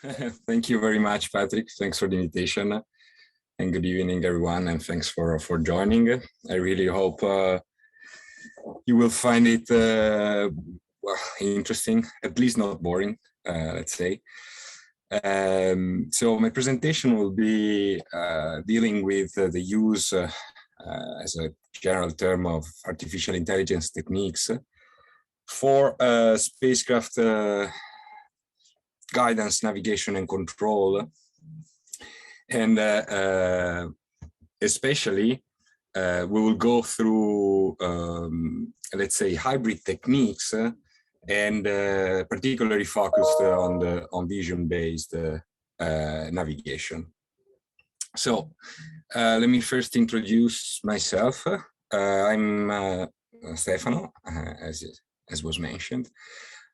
Thank you very much, Patrick. Thanks for the invitation. And good evening, everyone, and thanks for joining. I really hope you will find it well, interesting, at least not boring, let's say. So my presentation will be dealing with the use as a general term of artificial intelligence techniques for spacecraft guidance, navigation, and control. And especially, we will go through, let's say, hybrid techniques, and particularly focused on vision-based navigation. So, let me first introduce myself. I'm Stefano, as was mentioned.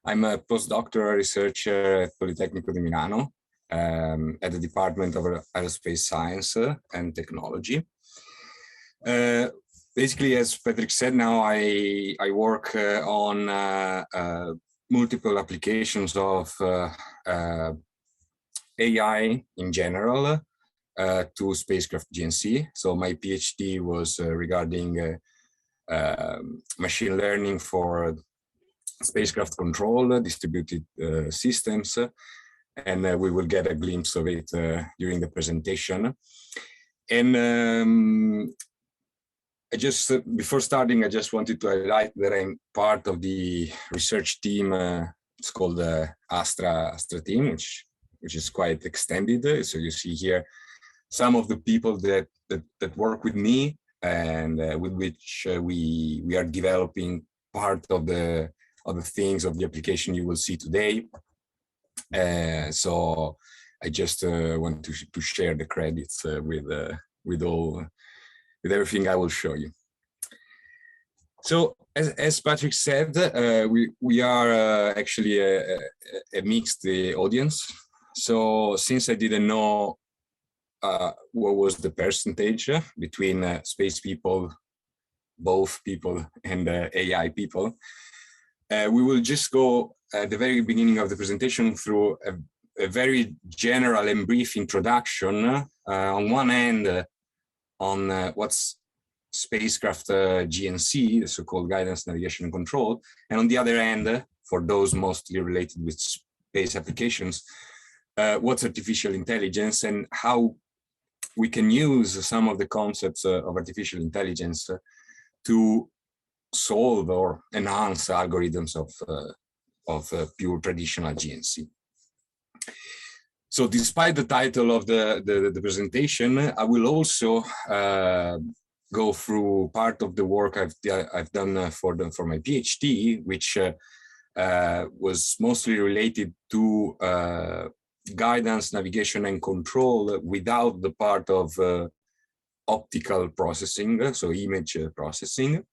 I'm a postdoctoral researcher at Politecnico di Milano at the Department of Aerospace Science and Technology. Basically, as Patrick said, now I work on multiple applications of AI in general to spacecraft GNC. So my PhD was regarding machine learning for spacecraft control, distributed systems, and we will get a glimpse of it during the presentation. And before starting, I just wanted to highlight that I'm part of the research team. It's called the Astra team, which is quite extended. So you see here some of the people that work with me and with which we are developing part of the things of the application you will see today. So I just want to share the credits with everything I will show you. So as Patrick said, we are actually a mixed audience. So since I didn't know what was the percentage between space people, both people, and AI people, we will just go at the very beginning of the presentation through a very general and brief introduction. On one end, on what's spacecraft GNC, the so-called guidance, navigation, and control, and on the other end, for those mostly related with space applications, what's artificial intelligence and how we can use some of the concepts of artificial intelligence to solve or enhance algorithms of pure traditional GNC. So despite the title of the presentation, I will also go through part of the work I've done for my PhD, which was mostly related to guidance, navigation, and control without the part of optical processing, so image processing.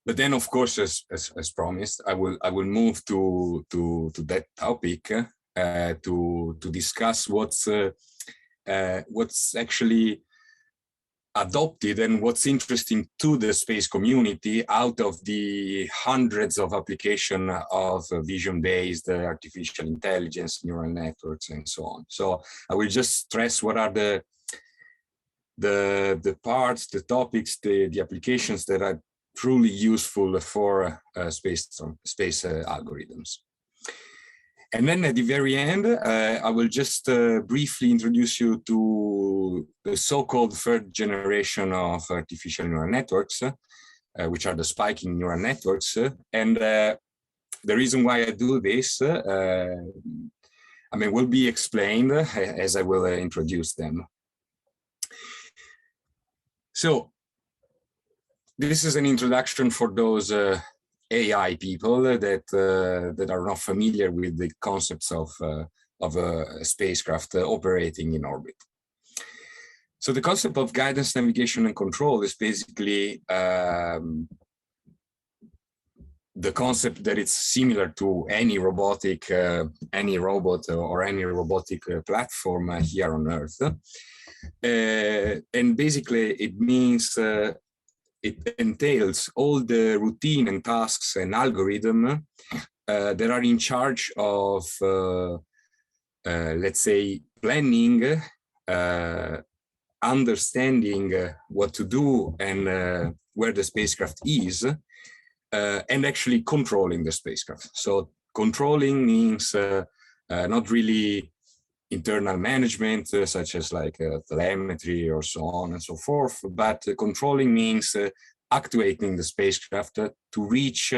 But then, of course, as promised, I will move to that topic to discuss what's actually adopted and what's interesting to the space community out of the hundreds of applications of vision-based artificial intelligence, neural networks, and so on. So I will just stress what are the parts, the topics, the applications that are truly useful for space algorithms. And then at the very end, I will just briefly introduce you to the so-called third generation of artificial neural networks, which are the spiking neural networks. And the reason why I do this, I mean, will be explained as I will introduce them. So this is an introduction for those AI people that are not familiar with the concepts of a spacecraft operating in orbit. So the concept of guidance, navigation, and control is basically the concept that it's similar to any robotic, any robot or any robotic platform here on Earth. And basically it means it entails all the routine and tasks and algorithm that are in charge of let's say, planning, understanding what to do and where the spacecraft is, and actually controlling the spacecraft. So controlling means not really internal management, such as like telemetry or so on and so forth, but controlling means actuating the spacecraft to reach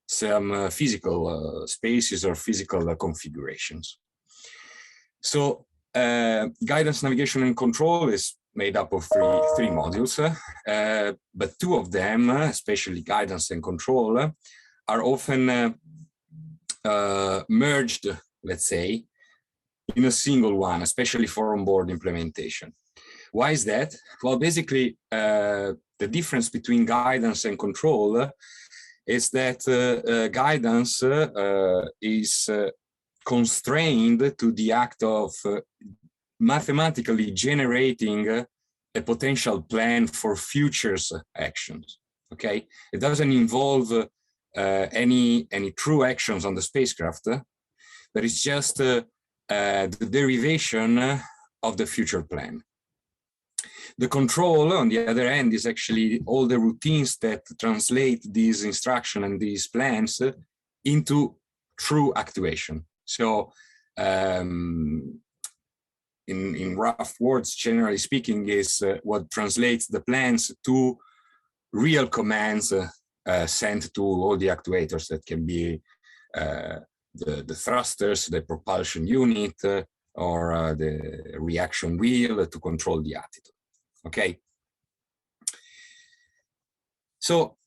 some physical spaces or physical configurations. So guidance, navigation, and control is made up of three modules, but two of them, especially guidance and control, are often merged, let's say, in a single one, especially for onboard implementation. Why is that? Well, basically, the difference between guidance and control is that guidance is constrained to the act of mathematically generating a potential plan for future actions. Okay, it doesn't involve any true actions on the spacecraft, but it's just the derivation of the future plan. The control, on the other hand, is actually all the routines that translate these instructions and these plans into true actuation. So in rough words, generally speaking, is what translates the plans to real commands sent to all the actuators that can be the thrusters, the propulsion unit, or the reaction wheel to control the attitude. Okay. So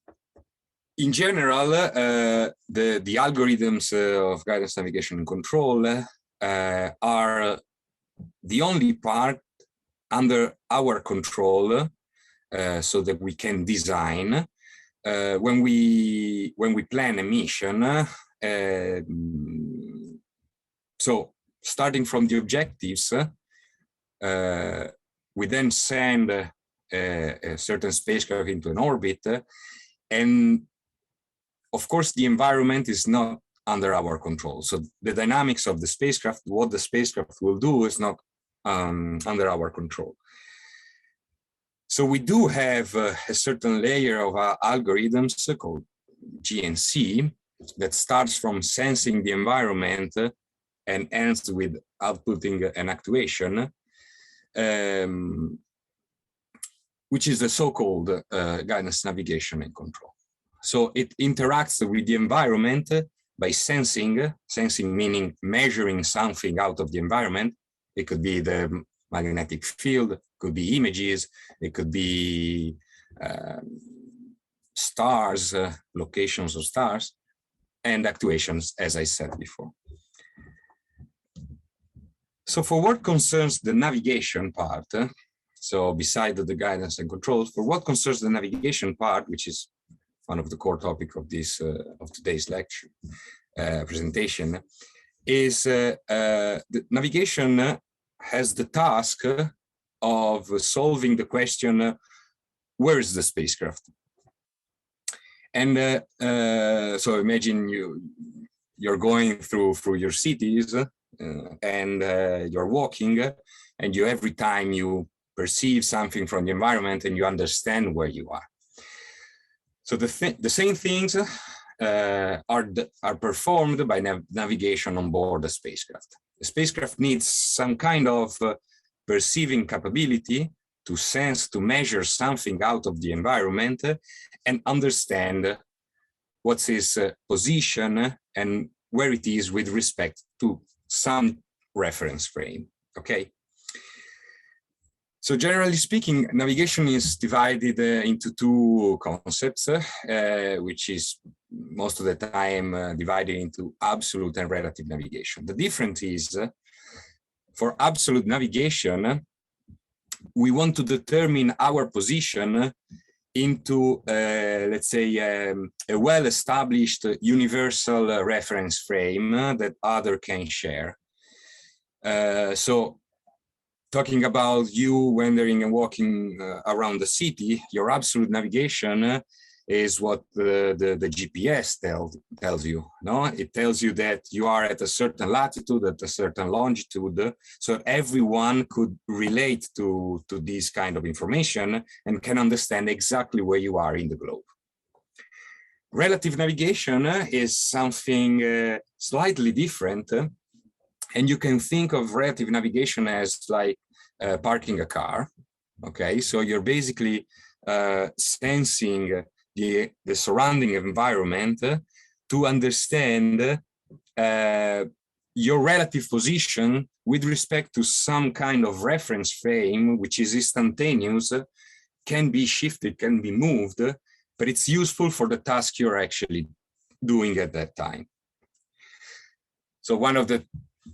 in general, the algorithms of guidance, navigation, and control are the only part under our control, so that we can design when we plan a mission. So starting from the objectives, we then send a certain spacecraft into an orbit, and of course the environment is not under our control. So the dynamics of the spacecraft, what the spacecraft will do, is not under our control. So we do have a certain layer of algorithms called GNC that starts from sensing the environment and ends with outputting an actuation, which is the so-called guidance, navigation, and control. So it interacts with the environment by sensing meaning measuring something out of the environment. It could be the magnetic field, could be images, it could be stars, locations of stars, and actuations, as I said before. So for what concerns the navigation part, so beside the guidance and control, for what concerns the navigation part, which is one of the core topics of this of today's lecture presentation, is the navigation has the task of solving the question, where is the spacecraft? And so imagine you're going through your cities and you're walking, and every time you perceive something from the environment and you understand where you are. So the same things are performed by navigation on board the spacecraft. The spacecraft needs some kind of perceiving capability to sense, to measure something out of the environment and understand what's its position and where it is with respect to some reference frame, okay? So generally speaking, navigation is divided into two concepts, which is most of the time divided into absolute and relative navigation. The difference is, for absolute navigation, we want to determine our position into, let's say, a well-established universal reference frame that others can share. So talking about you wandering and walking around the city, your absolute navigation is what the GPS tells you. No, it tells you that you are at a certain latitude, at a certain longitude, so everyone could relate to this kind of information and can understand exactly where you are in the globe. Relative navigation is something slightly different, and you can think of relative navigation as like parking a car. Okay, so you're basically sensing the surrounding environment to understand your relative position with respect to some kind of reference frame, which is instantaneous, can be shifted, can be moved, but it's useful for the task you're actually doing at that time. So one of the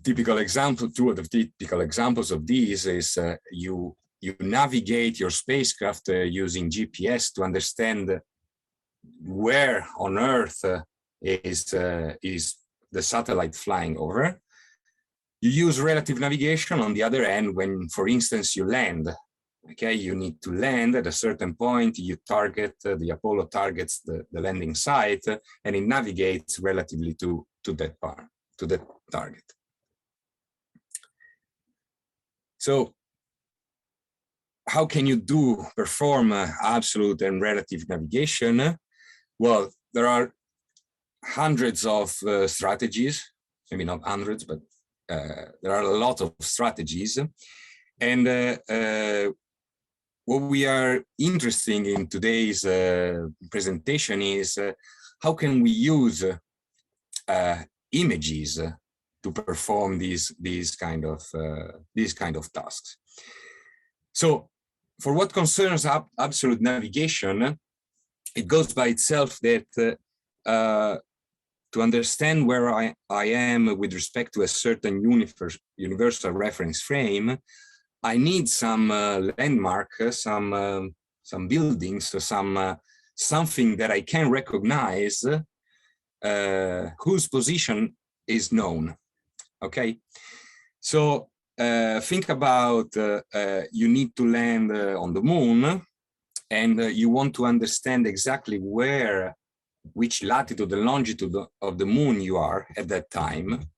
typical examples, two of the typical examples of these is you navigate your spacecraft using GPS to understand where on Earth is the satellite flying over. You use relative navigation on the other end when, for instance, you land. Okay, you need to land at a certain point, you target, the Apollo targets the landing site, and it navigates relatively to that part, to that target. So how can you perform absolute and relative navigation? Well, there are hundreds of strategies, maybe not hundreds, but there are a lot of strategies. And what we are interested in today's presentation is how can we use images to perform these kind of tasks. So for what concerns absolute navigation, it goes by itself that to understand where I am with respect to a certain universal reference frame, I need some landmark, some buildings, something that I can recognize whose position is known. Okay, so think about you need to land on the moon, and you want to understand exactly which latitude and longitude of the moon you are at that time.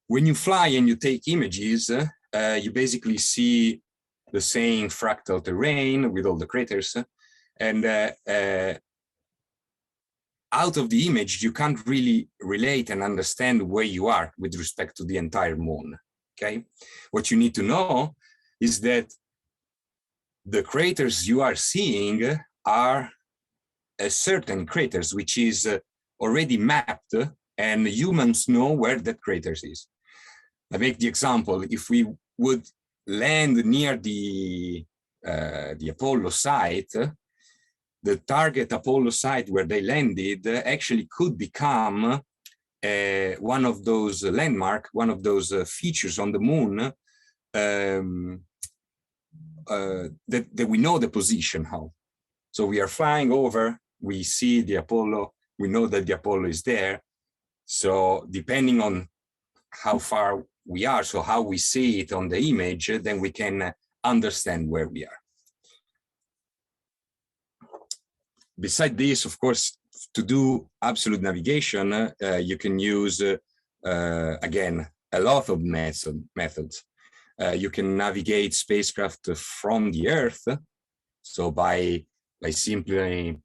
When you fly and you take images, you basically see the same fractal terrain with all the craters, and out of the image, you can't really relate and understand where you are with respect to the entire moon. Okay, what you need to know is that the craters you are seeing are a certain craters, which is already mapped, and humans know where that crater is. I make the example: if we would land near the Apollo site, the target Apollo site where they landed actually could become one of those landmarks, one of those features on the moon that we know the position of. So we are flying over, we see the Apollo, we know that the Apollo is there. So depending on how far we are, so how we see it on the image, then we can understand where we are. Besides this, of course, to do absolute navigation, you can use, again, a lot of methods. You can navigate spacecraft from the Earth, so by simply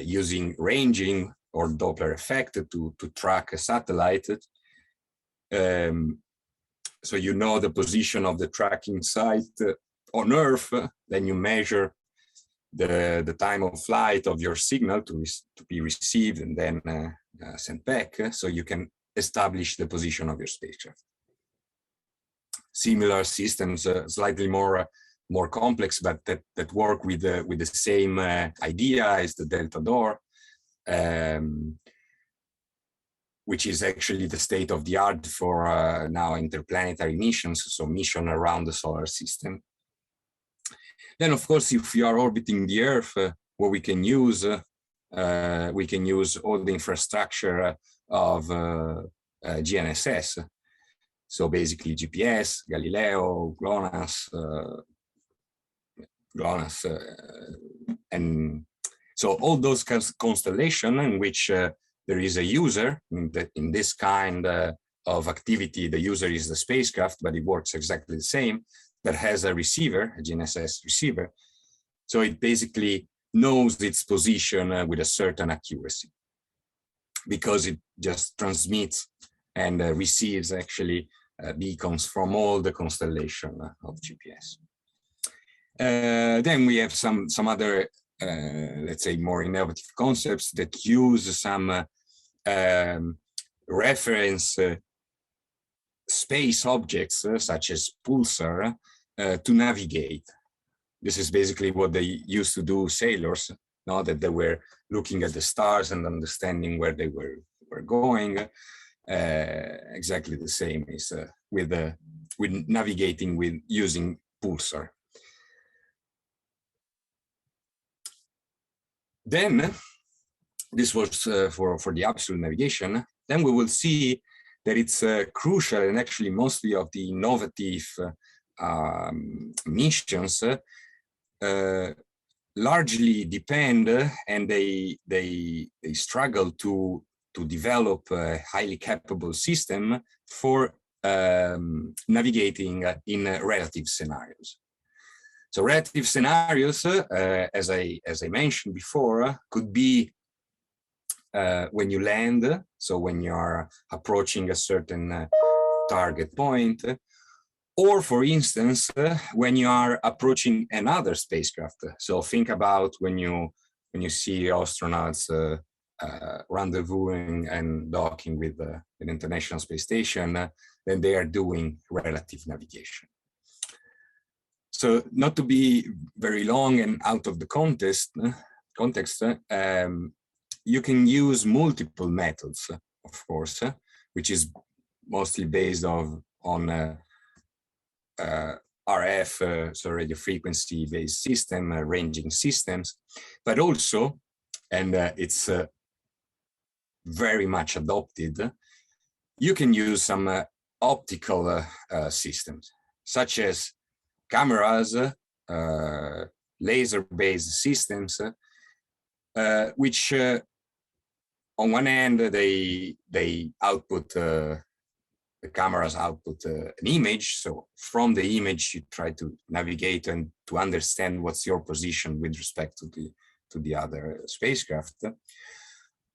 using ranging or Doppler effect to track a satellite. So you know the position of the tracking site on Earth, then you measure the time of flight of your signal to be received and then sent back, so you can establish the position of your spacecraft. Similar systems, slightly more complex, but that work with the same idea as the Delta Door, which is actually the state of the art for now interplanetary missions, so mission around the solar system. Then, of course, if you are orbiting the Earth, what we can use all the infrastructure of GNSS. So basically GPS, Galileo, GLONASS, and so all those constellations in which there is a user, in this kind of activity, the user is the spacecraft, but it works exactly the same, that has a receiver, a GNSS receiver. So it basically knows its position with a certain accuracy, because it just transmits and receives actually beacons from all the constellation of GPS. Then we have some other, let's say, more innovative concepts that use some reference space objects, such as pulsar, to navigate. This is basically what they used to do, sailors, now that they were looking at the stars and understanding where they were going. Exactly the same is with navigating with using pulsar. Then this was for the absolute navigation. Then we will see that it's crucial, and actually mostly of the innovative missions largely depend, and they struggle to develop a highly capable system for navigating in relative scenarios. So relative scenarios, as I mentioned before, could be when you land, so when you are approaching a certain target point, or for instance, when you are approaching another spacecraft. So think about when you see astronauts rendezvousing and docking with the International Space Station, then they are doing relative navigation. So not to be very long and out of the context, you can use multiple methods, of course, which is mostly based on RF, so radio frequency based system, ranging systems, but also, and it's very much adopted, you can use some optical systems, such as cameras, laser-based systems, which on one end they output, the cameras output an image. So from the image you try to navigate and to understand what's your position with respect to the other spacecraft.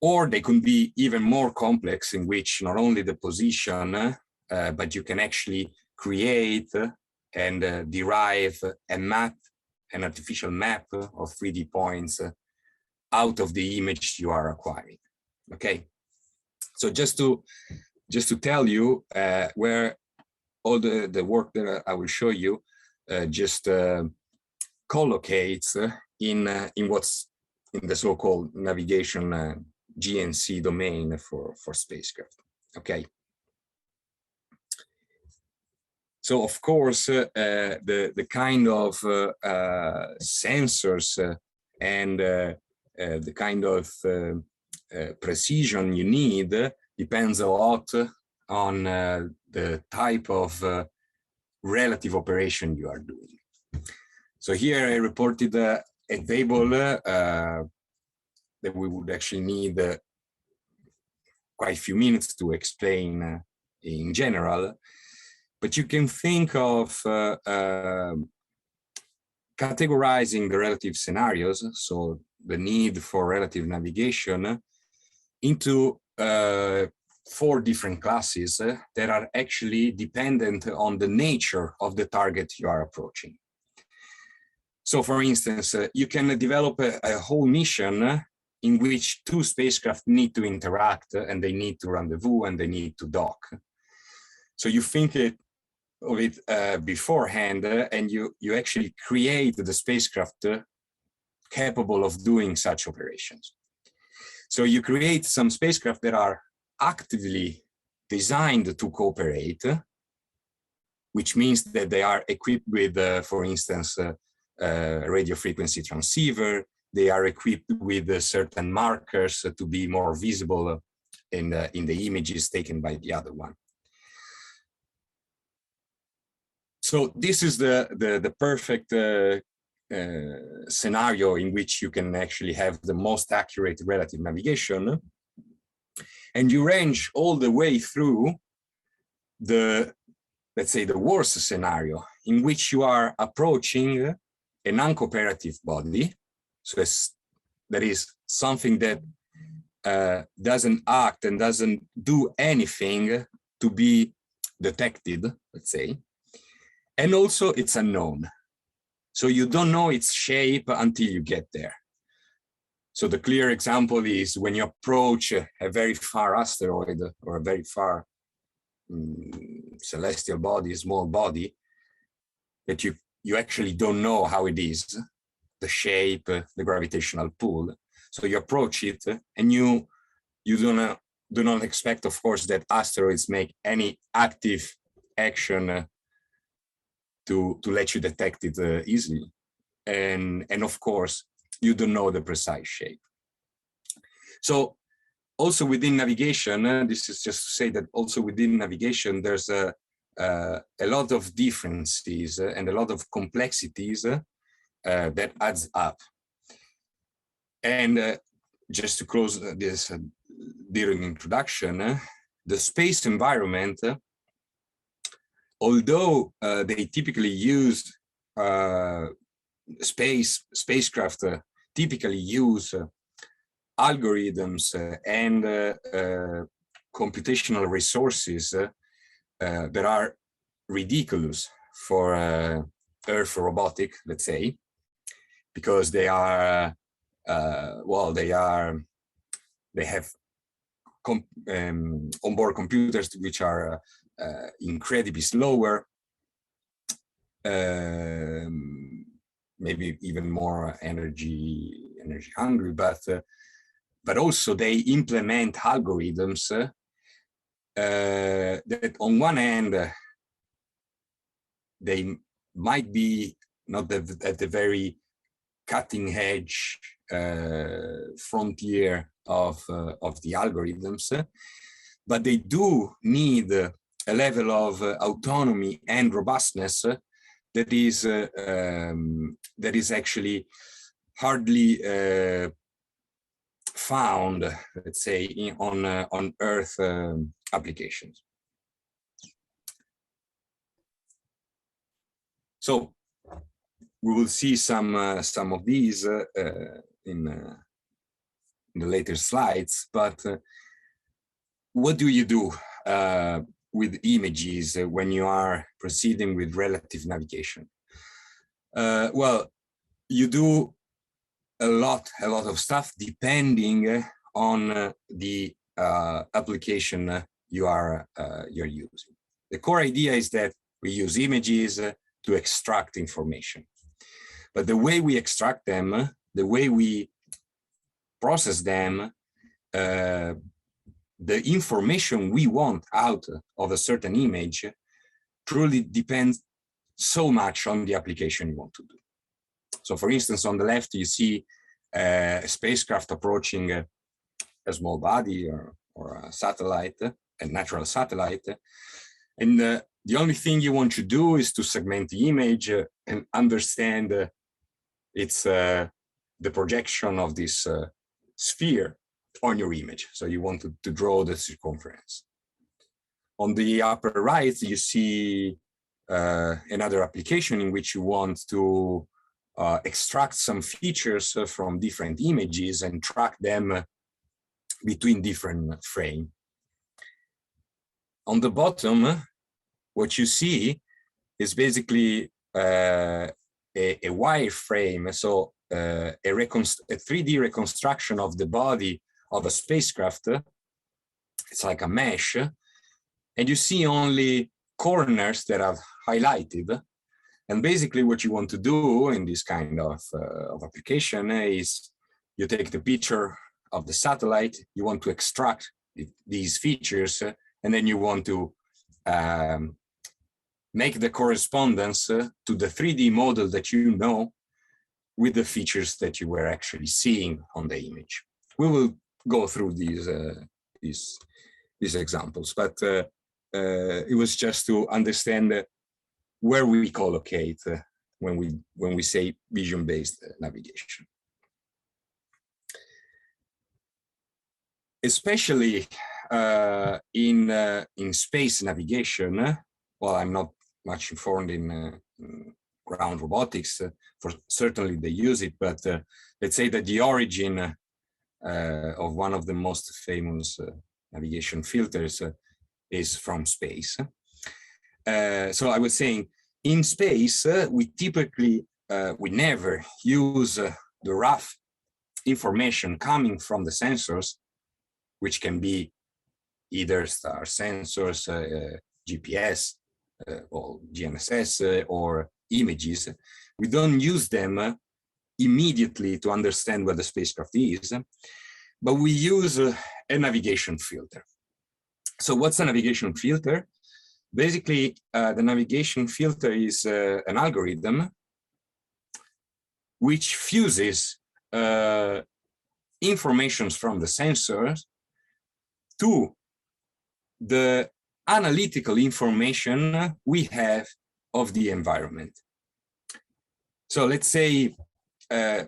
Or they can be even more complex, in which not only the position, but you can actually create and derive a map, an artificial map of 3D points out of the image you are acquiring. Okay, so just to tell you where all the work that I will show you just collocates in what's in the so-called navigation GNC domain for spacecraft. Okay. So of course, the kind of sensors and the kind of precision you need depends a lot on the type of relative operation you are doing. So here I reported a table that we would actually need quite a few minutes to explain in general. But you can think of categorizing the relative scenarios, so the need for relative navigation, into 4 different classes that are actually dependent on the nature of the target you are approaching. So for instance, you can develop a whole mission in which 2 spacecraft need to interact, and they need to rendezvous, and they need to dock. So you think of it beforehand, and you actually create the spacecraft capable of doing such operations. So you create some spacecraft that are actively designed to cooperate, which means that they are equipped with, for instance, radio frequency transceiver. They are equipped with certain markers to be more visible in the images taken by the other one. So this is the perfect scenario in which you can actually have the most accurate relative navigation. And you range all the way through the, let's say, the worst scenario in which you are approaching a non-cooperative body. So that is something that doesn't act and doesn't do anything to be detected, let's say. And also it's unknown. So you don't know its shape until you get there. So the clear example is when you approach a very far asteroid or a very far celestial body, small body, that you actually don't know how it is, the shape, the gravitational pull. So you approach it and you do not expect, of course, that asteroids make any active action to let you detect it easily. And of course, you don't know the precise shape. So also within navigation, this is just to say that also within navigation, there's a lot of differences and a lot of complexities that adds up. And just to close this during introduction, the space environment, although they typically use spacecraft typically use algorithms and computational resources that are ridiculous for Earth robotic, let's say, because they are they have onboard computers which are incredibly slower, maybe even more energy hungry, but also they implement algorithms that on one hand they might be not at the very cutting edge frontier of the algorithms, but they do need a level of autonomy and robustness that is actually hardly found, let's say, on Earth applications. So we will see some of these in the later slides. But what do you do with images when you are proceeding with relative navigation? Well, you do a lot of stuff depending on the application you're using. The core idea is that we use images to extract information, but the way we extract them, the way we process them, the information we want out of a certain image truly depends so much on the application you want to do. So for instance, on the left, you see a spacecraft approaching a small body or a satellite, a natural satellite. And the only thing you want to do is to segment the image and understand the projection of this sphere on your image. So you want to draw the circumference. On the upper right, you see another application in which you want to extract some features from different images and track them between different frames. On the bottom, what you see is basically a wireframe, so a 3D reconstruction of the body of a spacecraft. It's like a mesh, and you see only corners that are highlighted. And basically what you want to do in this kind of application is you take the picture of the satellite, you want to extract these features, and then you want to make the correspondence to the 3D model that you know with the features that you were actually seeing on the image. We will go through these examples, but it was just to understand where we collocate when we say vision-based navigation. Especially in space navigation, well, I'm not much informed in ground robotics. For certainly they use it, but let's say that the origin of one of the most famous navigation filters is from space. So I was saying, in space, we typically, we never use the rough information coming from the sensors, which can be either star sensors, GPS, or GNSS, or images. We don't use them immediately to understand what the spacecraft is, but we use a navigation filter. So what's a navigation filter? Basically, the navigation filter is an algorithm which fuses information from the sensors to the analytical information we have of the environment. So let's say, I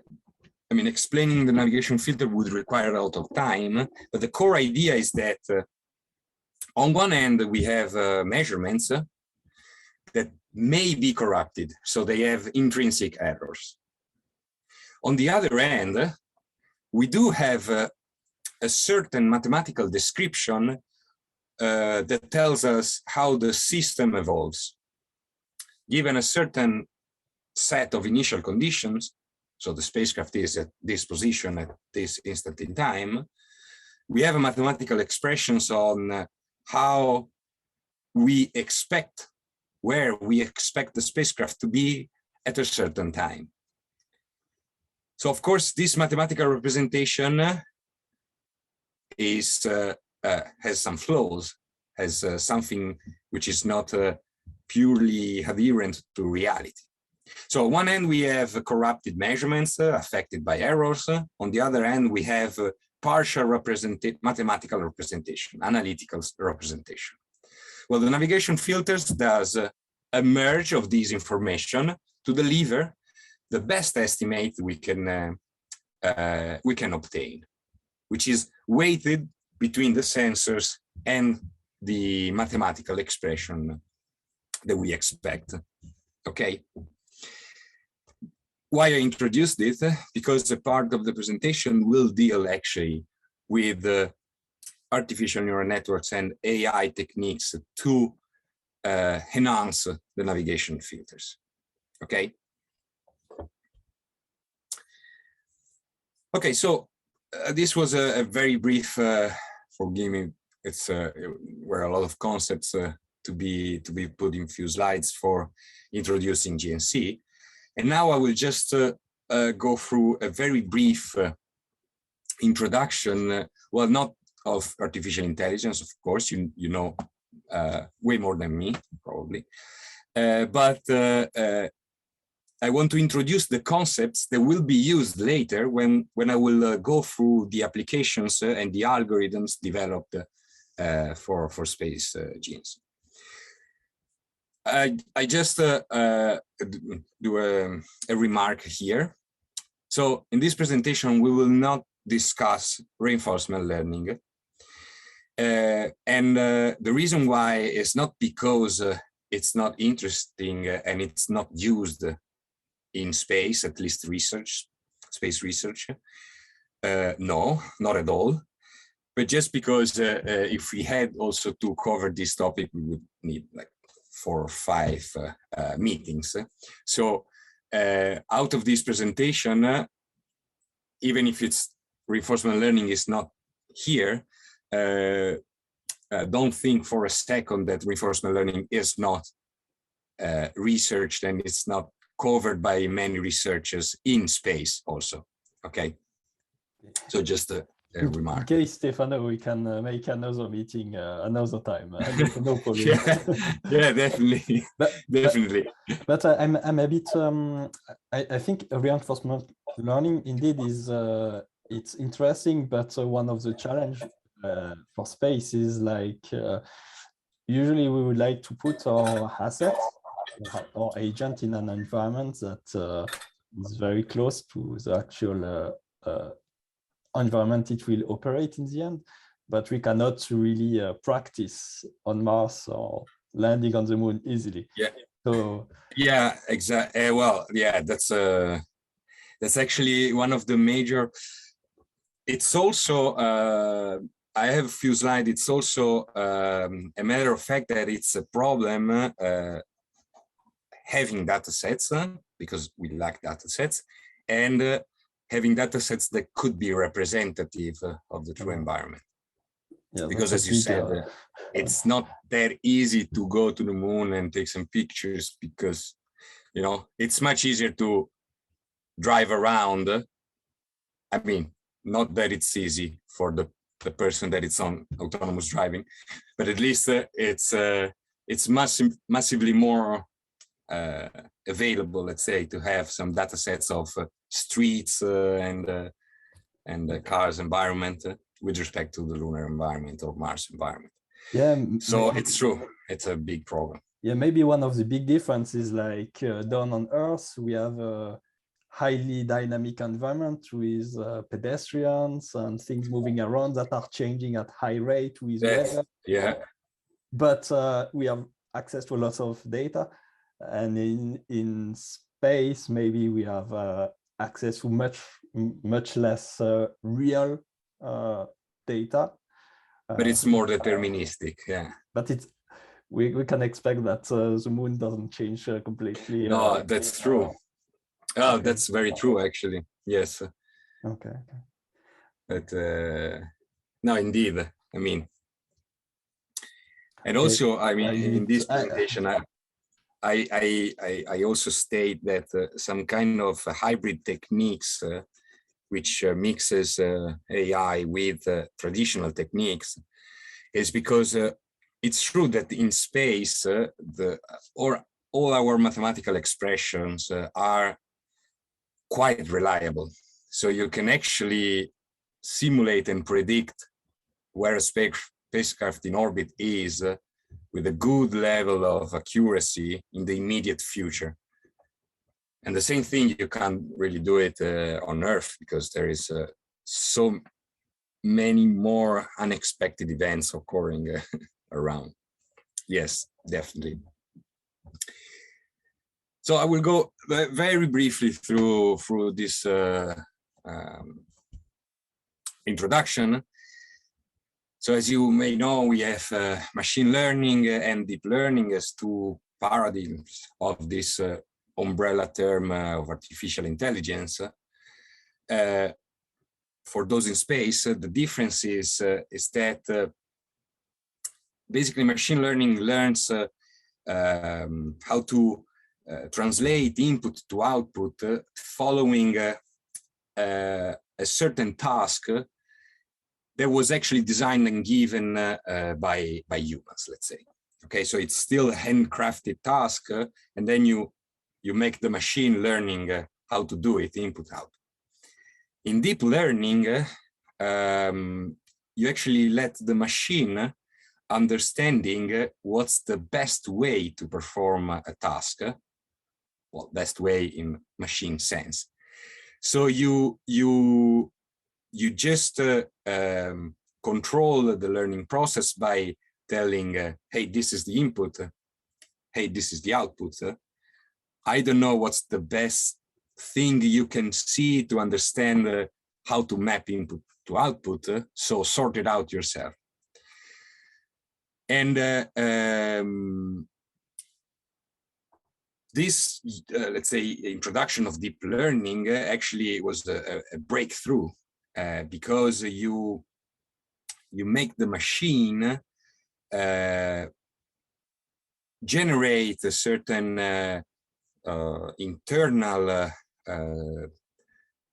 mean, explaining the navigation filter would require a lot of time, but the core idea is that on one end, we have measurements that may be corrupted, so they have intrinsic errors. On the other end, we do have a certain mathematical description that tells us how the system evolves. Given a certain set of initial conditions, so the spacecraft is at this position at this instant in time, we have a mathematical expressions on how we expect, where we expect the spacecraft to be at a certain time. So of course, this mathematical representation is has some flaws, has something which is not purely adherent to reality. So on one end, we have corrupted measurements affected by errors. On the other hand, we have partial mathematical representation, analytical representation. Well, the navigation filters does a merge of these information to deliver the best estimate we can obtain, which is weighted between the sensors and the mathematical expression that we expect. Okay. Why I introduced this? Because a part of the presentation will deal actually with artificial neural networks and AI techniques to enhance the navigation filters. Okay. Okay, so this was a very brief, forgive me, it's were a lot of concepts to be put in few slides for introducing GNC. And now I will just go through a very brief introduction, well, not of artificial intelligence, of course, you know way more than me, probably, but I want to introduce the concepts that will be used later when I will go through the applications and the algorithms developed for space genes. I just do a remark here. So in this presentation, we will not discuss reinforcement learning. And the reason why is not because it's not interesting and it's not used in space, at least research, space research. No, not at all. But just because if we had also to cover this topic, we would need like 4 or 5 meetings. So out of this presentation, even if it's reinforcement learning is not here, don't think for a second that reinforcement learning is not researched and it's not covered by many researchers in space also. Okay, so just a remark. Okay, Stefano, we can make another meeting another time. No problem. Yeah, definitely, definitely. But I'm a bit. I think reinforcement learning indeed is it's interesting, but one of the challenge for space is like usually we would like to put our assets or agent in an environment that is very close to the actual environment it will operate in the end, but we cannot really practice on Mars or landing on the moon easily. Yeah. So yeah, exactly. Well, yeah, that's actually one of the major. It's also I have a few slides. It's also a matter of fact that it's a problem having data sets because we lack data sets, and having data sets that could be representative of the true environment. yeah, because as you said, it's not that easy to go to the moon and take some pictures, because, you know, it's much easier to drive around. I mean, not that it's easy for the person that it's on autonomous driving, but at least it's massively more available, let's say, to have some data sets of streets and cars environment with respect to the lunar environment or Mars environment. Yeah. So it's true, it's a big problem. Yeah, maybe one of the big differences, like down on Earth, we have a highly dynamic environment with pedestrians and things moving around that are changing at high rate with weather. Yeah. But we have access to lots of data, and in space, maybe we have access to much less real data. But it's more deterministic, yeah. But it's we can expect that the moon doesn't change completely. No, that's true. Oh, okay. That's very true, actually. Yes. Okay. But no, indeed. I mean, and also, I mean, in this presentation, I also state that some kind of hybrid techniques, which mixes AI with traditional techniques, is because it's true that in space, all our mathematical expressions are quite reliable. So you can actually simulate and predict where a spacecraft in orbit is with a good level of accuracy in the immediate future. And the same thing, you can't really do it on Earth, because there is so many more unexpected events occurring around. Yes, definitely. So I will go very briefly through this introduction. So as you may know, we have machine learning and deep learning as two paradigms of this umbrella term of artificial intelligence. For those in space, the difference is that basically machine learning learns how to translate input to output following a certain task that was actually designed and given by humans, let's say. Okay, so it's still a handcrafted task, and then you make the machine learning how to do it, input out. In deep learning, you actually let the machine understanding what's the best way to perform a task, well, best way in machine sense. So you just control the learning process by telling, hey, this is the input, hey, this is the output. I don't know what's the best thing you can see to understand how to map input to output, so sort it out yourself. And this, let's say, introduction of deep learning actually was a breakthrough, because you make the machine generate a certain internal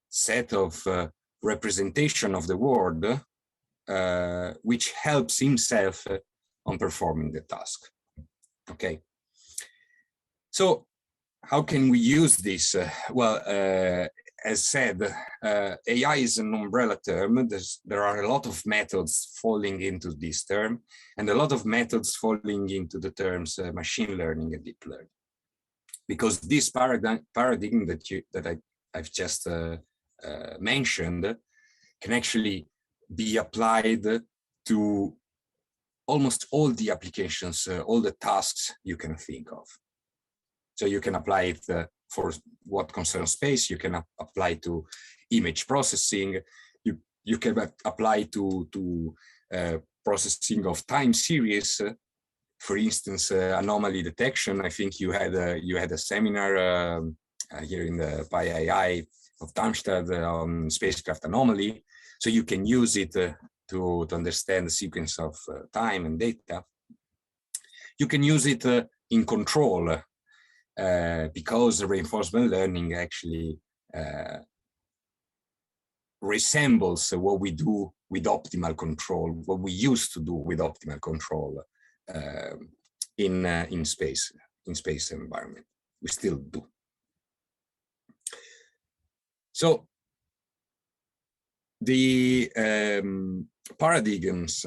set of representation of the world, which helps himself on performing the task. Okay. So how can we use this? Well, as said, AI is an umbrella term. There are a lot of methods falling into this term, and a lot of methods falling into the terms machine learning and deep learning. because this paradigm that I've just mentioned can actually be applied to almost all the applications, all the tasks you can think of. So you can apply it for what concerns space, you can apply to image processing, you can apply to processing of time series, for instance, anomaly detection. I think you had a seminar here in the PII of Darmstadt on spacecraft anomaly. So you can use it to understand the sequence of time and data. You can use it in control because reinforcement learning actually resembles what we do with optimal control, what we used to do with optimal control in space environment. We still do. So the paradigms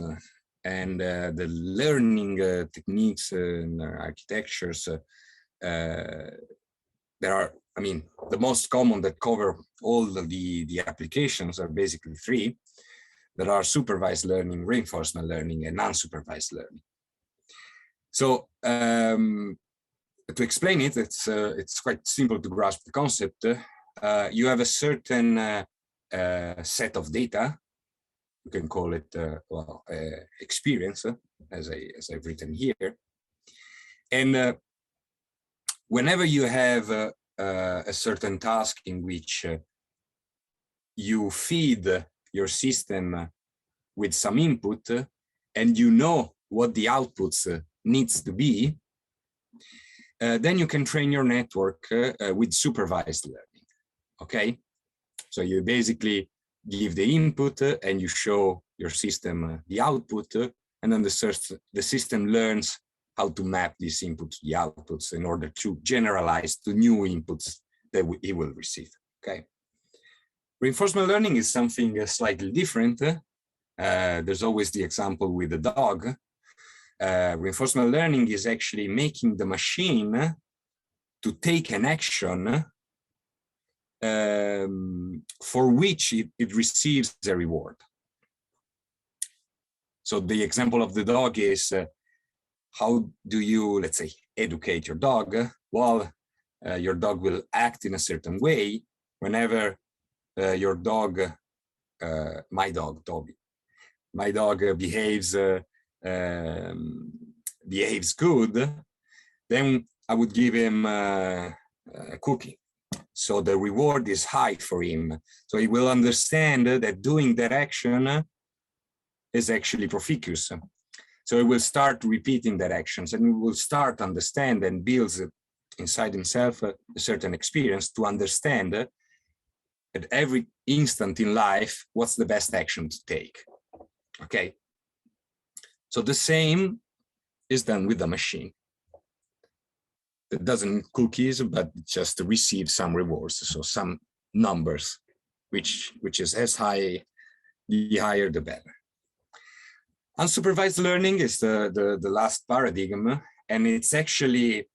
and the learning techniques and architectures, there are, I mean, the most common that cover all the applications are basically three. There are supervised learning, reinforcement learning, and unsupervised learning. So to explain it, it's quite simple to grasp the concept. You have a certain set of data. You can call it experience, as I've written here. And whenever you have a certain task in which you feed your system with some input, and you know what the outputs needs to be, then you can train your network with supervised learning. Okay, so you basically give the input and you show your system the output, and then the system learns how to map this input to the outputs in order to generalize to new inputs that it will receive. Okay. Reinforcement learning is something slightly different. There's always the example with the dog. Reinforcement learning is actually making the machine to take an action for which it receives a reward. So the example of the dog is how do you, let's say, educate your dog? Well, your dog will act in a certain way whenever your dog, my dog, Toby, my dog behaves good, then I would give him a cookie. So the reward is high for him. So he will understand that doing that action is actually profitous. So he will start repeating that actions, and he will start understand and builds inside himself a certain experience to understand at every instant in life what's the best action to take. Okay. So the same is done with the machine. It doesn't cookies, but just receives some rewards, so some numbers, which is as high, the higher the better. Unsupervised learning is the last paradigm, and it's actually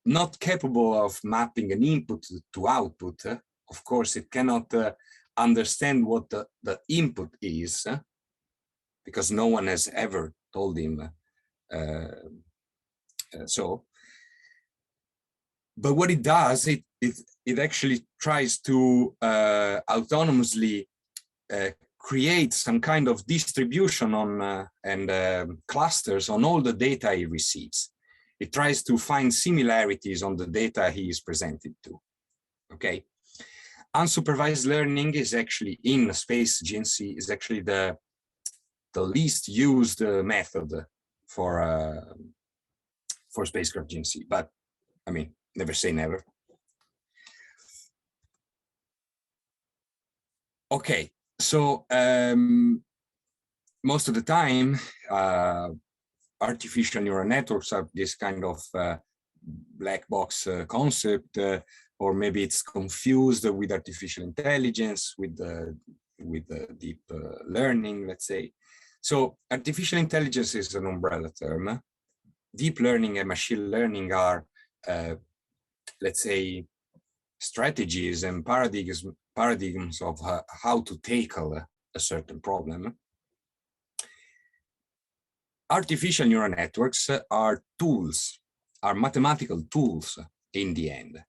not capable of mapping an input to output. Of course, it cannot understand what the input is, because no one has ever told him so. But what it does, it actually tries to autonomously create some kind of distribution on and clusters on all the data he receives. It tries to find similarities on the data he is presented to. Okay. Unsupervised learning is actually in space GNC is actually the least used method for spacecraft GNC, but I mean, never say never. Okay, so most of the time, artificial neural networks have this kind of black box concept, or maybe it's confused with artificial intelligence, with the deep learning, let's say. So artificial intelligence is an umbrella term. Deep learning and machine learning are let's say, strategies and paradigms of how to tackle a certain problem. Artificial neural networks are tools, are mathematical tools in the end.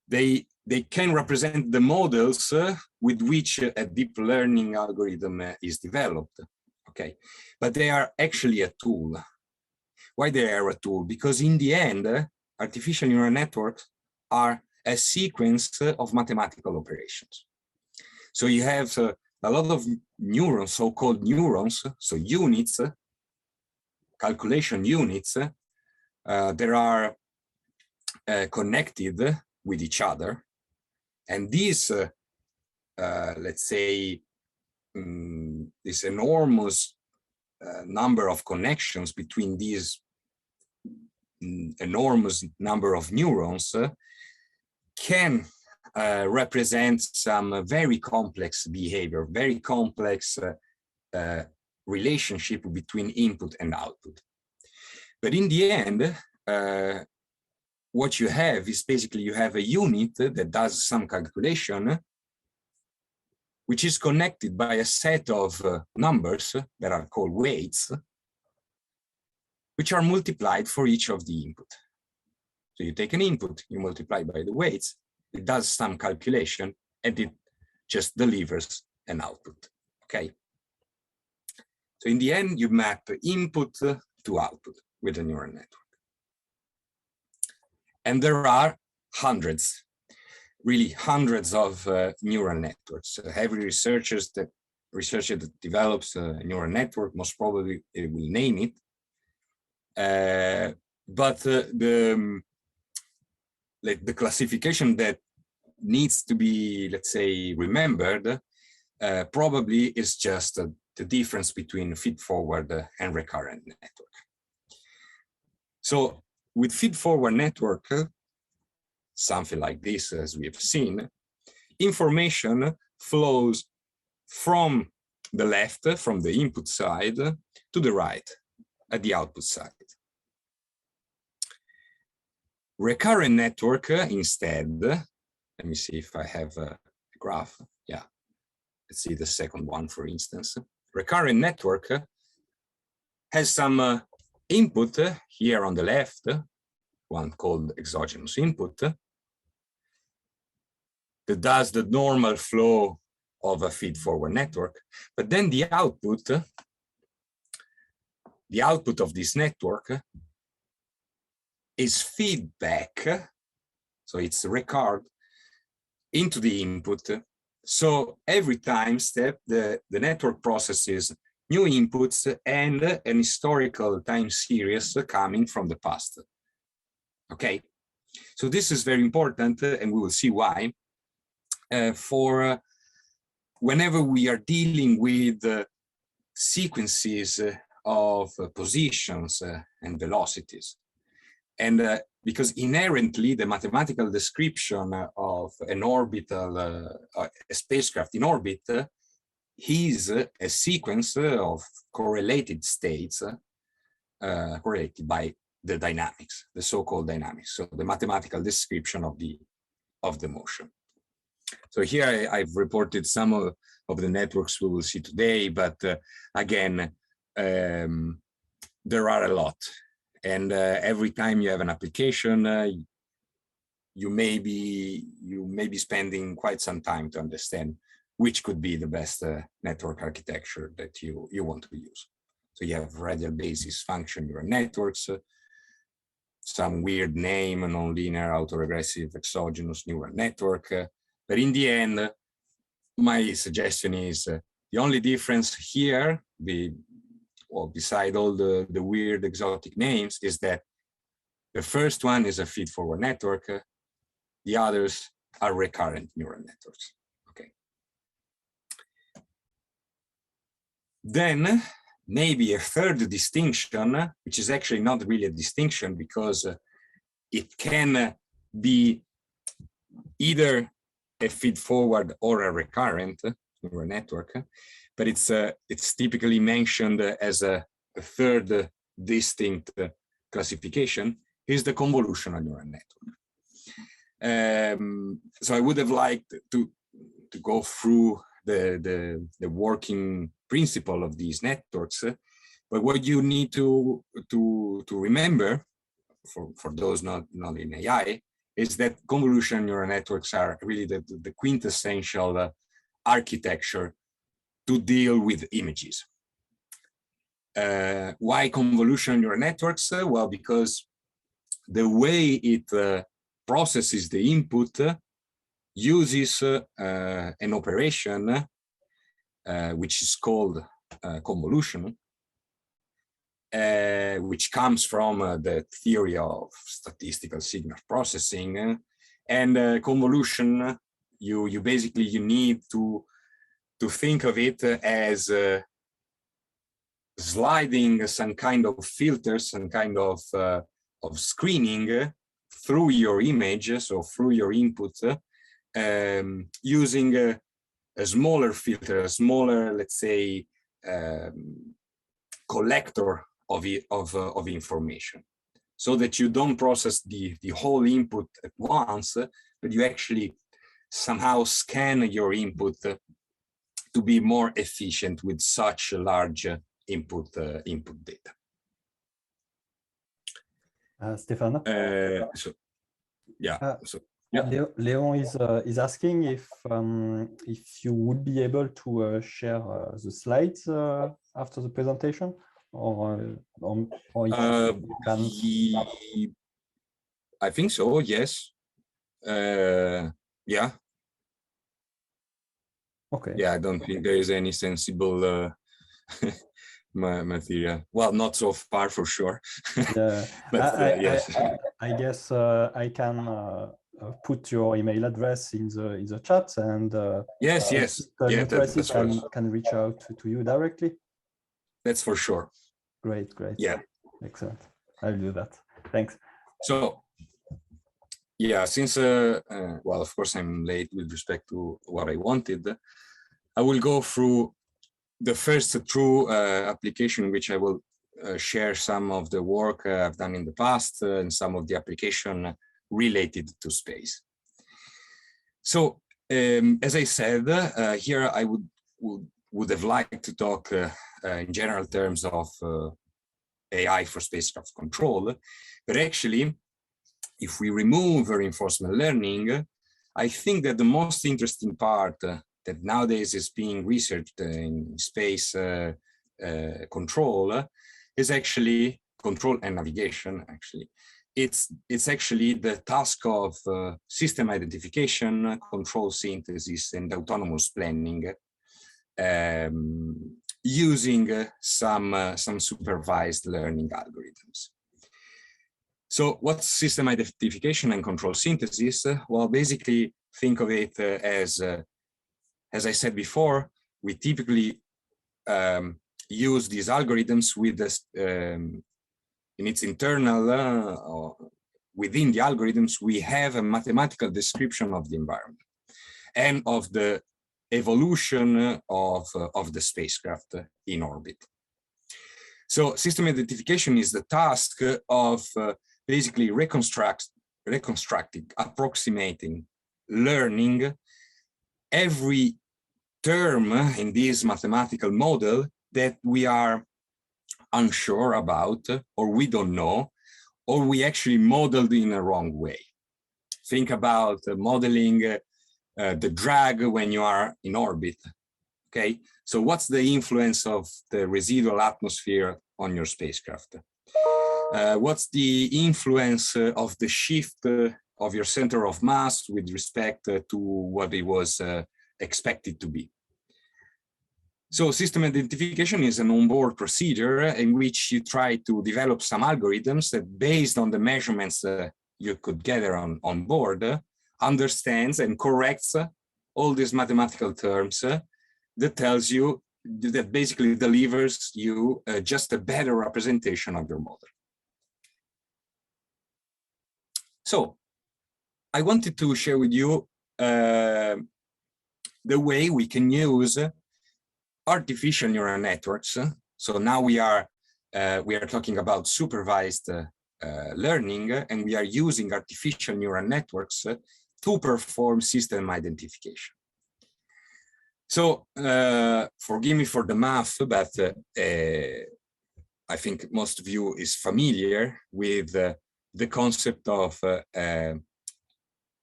They can represent the models with which a deep learning algorithm is developed, okay? But they are actually a tool. Why they are a tool? Because in the end, artificial neural networks are a sequence of mathematical operations. So you have a lot of neurons, so-called neurons, so units, calculation units, that are connected with each other. And these, let's say, this enormous number of connections between these enormous number of neurons can represent some very complex behavior, very complex relationship between input and output. But in the end, what you have is basically you have a unit that does some calculation, which is connected by a set of numbers that are called weights, which are multiplied for each of the input. So you take an input, you multiply by the weights, it does some calculation, and it just delivers an output, okay? So in the end, you map input to output with a neural network. And there are hundreds, really hundreds of neural networks. Every researcher that develops a neural network most probably will name it. But the classification that needs to be, let's say, remembered probably is just the difference between feed-forward and recurrent network. So with feed-forward network, something like this, as we have seen, information flows from the left, from the input side, to the right, at the output side. Recurrent network, instead, let me see if I have a graph. Yeah, let's see the second one, for instance. Recurrent network has some input here on the left, one called exogenous input, that does the normal flow of a feed-forward network. But then the output of this network is feedback, so it's recorded into the input. So every time step, the network processes new inputs and an historical time series coming from the past. Okay, so this is very important, and we will see why. For whenever we are dealing with sequences of positions and velocities. And because inherently the mathematical description of an orbital, a spacecraft in orbit, is a sequence of correlated states correlated by the dynamics, the so-called dynamics, so the mathematical description of the motion. So here I've reported some of the networks we will see today, but again, there are a lot. And every time you have an application, you may be spending quite some time to understand which could be the best network architecture that you want to use. So you have radial basis function neural networks, some weird name, a nonlinear autoregressive exogenous neural network. But in the end, my suggestion is the only difference here, beside all the weird exotic names, is that the first one is a feed-forward network, the others are recurrent neural networks. Okay. Then maybe a third distinction, which is actually not really a distinction because it can be either a feed-forward or a recurrent neural network, but it's typically mentioned as a third distinct classification, is the convolutional neural network. So I would have liked to go through the working principle of these networks, but what you need to remember, for those not in AI, is that convolutional neural networks are really the quintessential architecture to deal with images. Why convolutional neural networks? Well, because the way it processes the input uses an operation which is called convolution, which comes from the theory of statistical signal processing. And convolution, you basically need to think of it as sliding some kind of filter, some kind of screening through your image, so through your input, using a smaller filter, a smaller, let's say, collector of information, so that you don't process the whole input at once, but you actually somehow scan your input to be more efficient with such a large input data. Stefano? Yeah. Leon is asking if you would be able to share the slides after the presentation, or if you can. I think so. Yes. Yeah. Okay. Yeah, I don't think there is any sensible material. Well, not so far for sure. Yeah. But yes. I guess I can put your email address in the chat, and yes. Yeah, literacy that's can reach out to you directly. That's for sure. Great. Yeah. Excellent. I'll do that. Thanks. So, yeah, since well, of course, I'm late with respect to what I wanted, I will go through the first true application, which I will share some of the work I've done in the past and some of the application related to space. So, as I said, here I would have liked to talk in general terms of AI for spacecraft control, but actually, if we remove reinforcement learning, I think that the most interesting part that nowadays is being researched in space control is actually control and navigation. Actually, it's actually the task of system identification, control synthesis, and autonomous planning, using some supervised learning algorithms. So what's system identification and control synthesis? Well, basically think of it as I said before, we typically use these algorithms with this, in its internal, or within the algorithms, we have a mathematical description of the environment and of the evolution of the spacecraft in orbit. So system identification is the task of basically reconstructing, approximating, learning every term in this mathematical model that we are unsure about, or we don't know, or we actually modeled in a wrong way. Think about modeling the drag when you are in orbit. Okay, so what's the influence of the residual atmosphere on your spacecraft? What's the influence of the shift of your center of mass with respect to what it was expected to be? So system identification is an onboard procedure in which you try to develop some algorithms that, based on the measurements you could gather on board, understands and corrects all these mathematical terms that tells you, that basically delivers you just a better representation of your model. So I wanted to share with you the way we can use artificial neural networks. So now we are talking about supervised learning, and we are using artificial neural networks to perform system identification. So forgive me for the math, but I think most of you is familiar with the concept of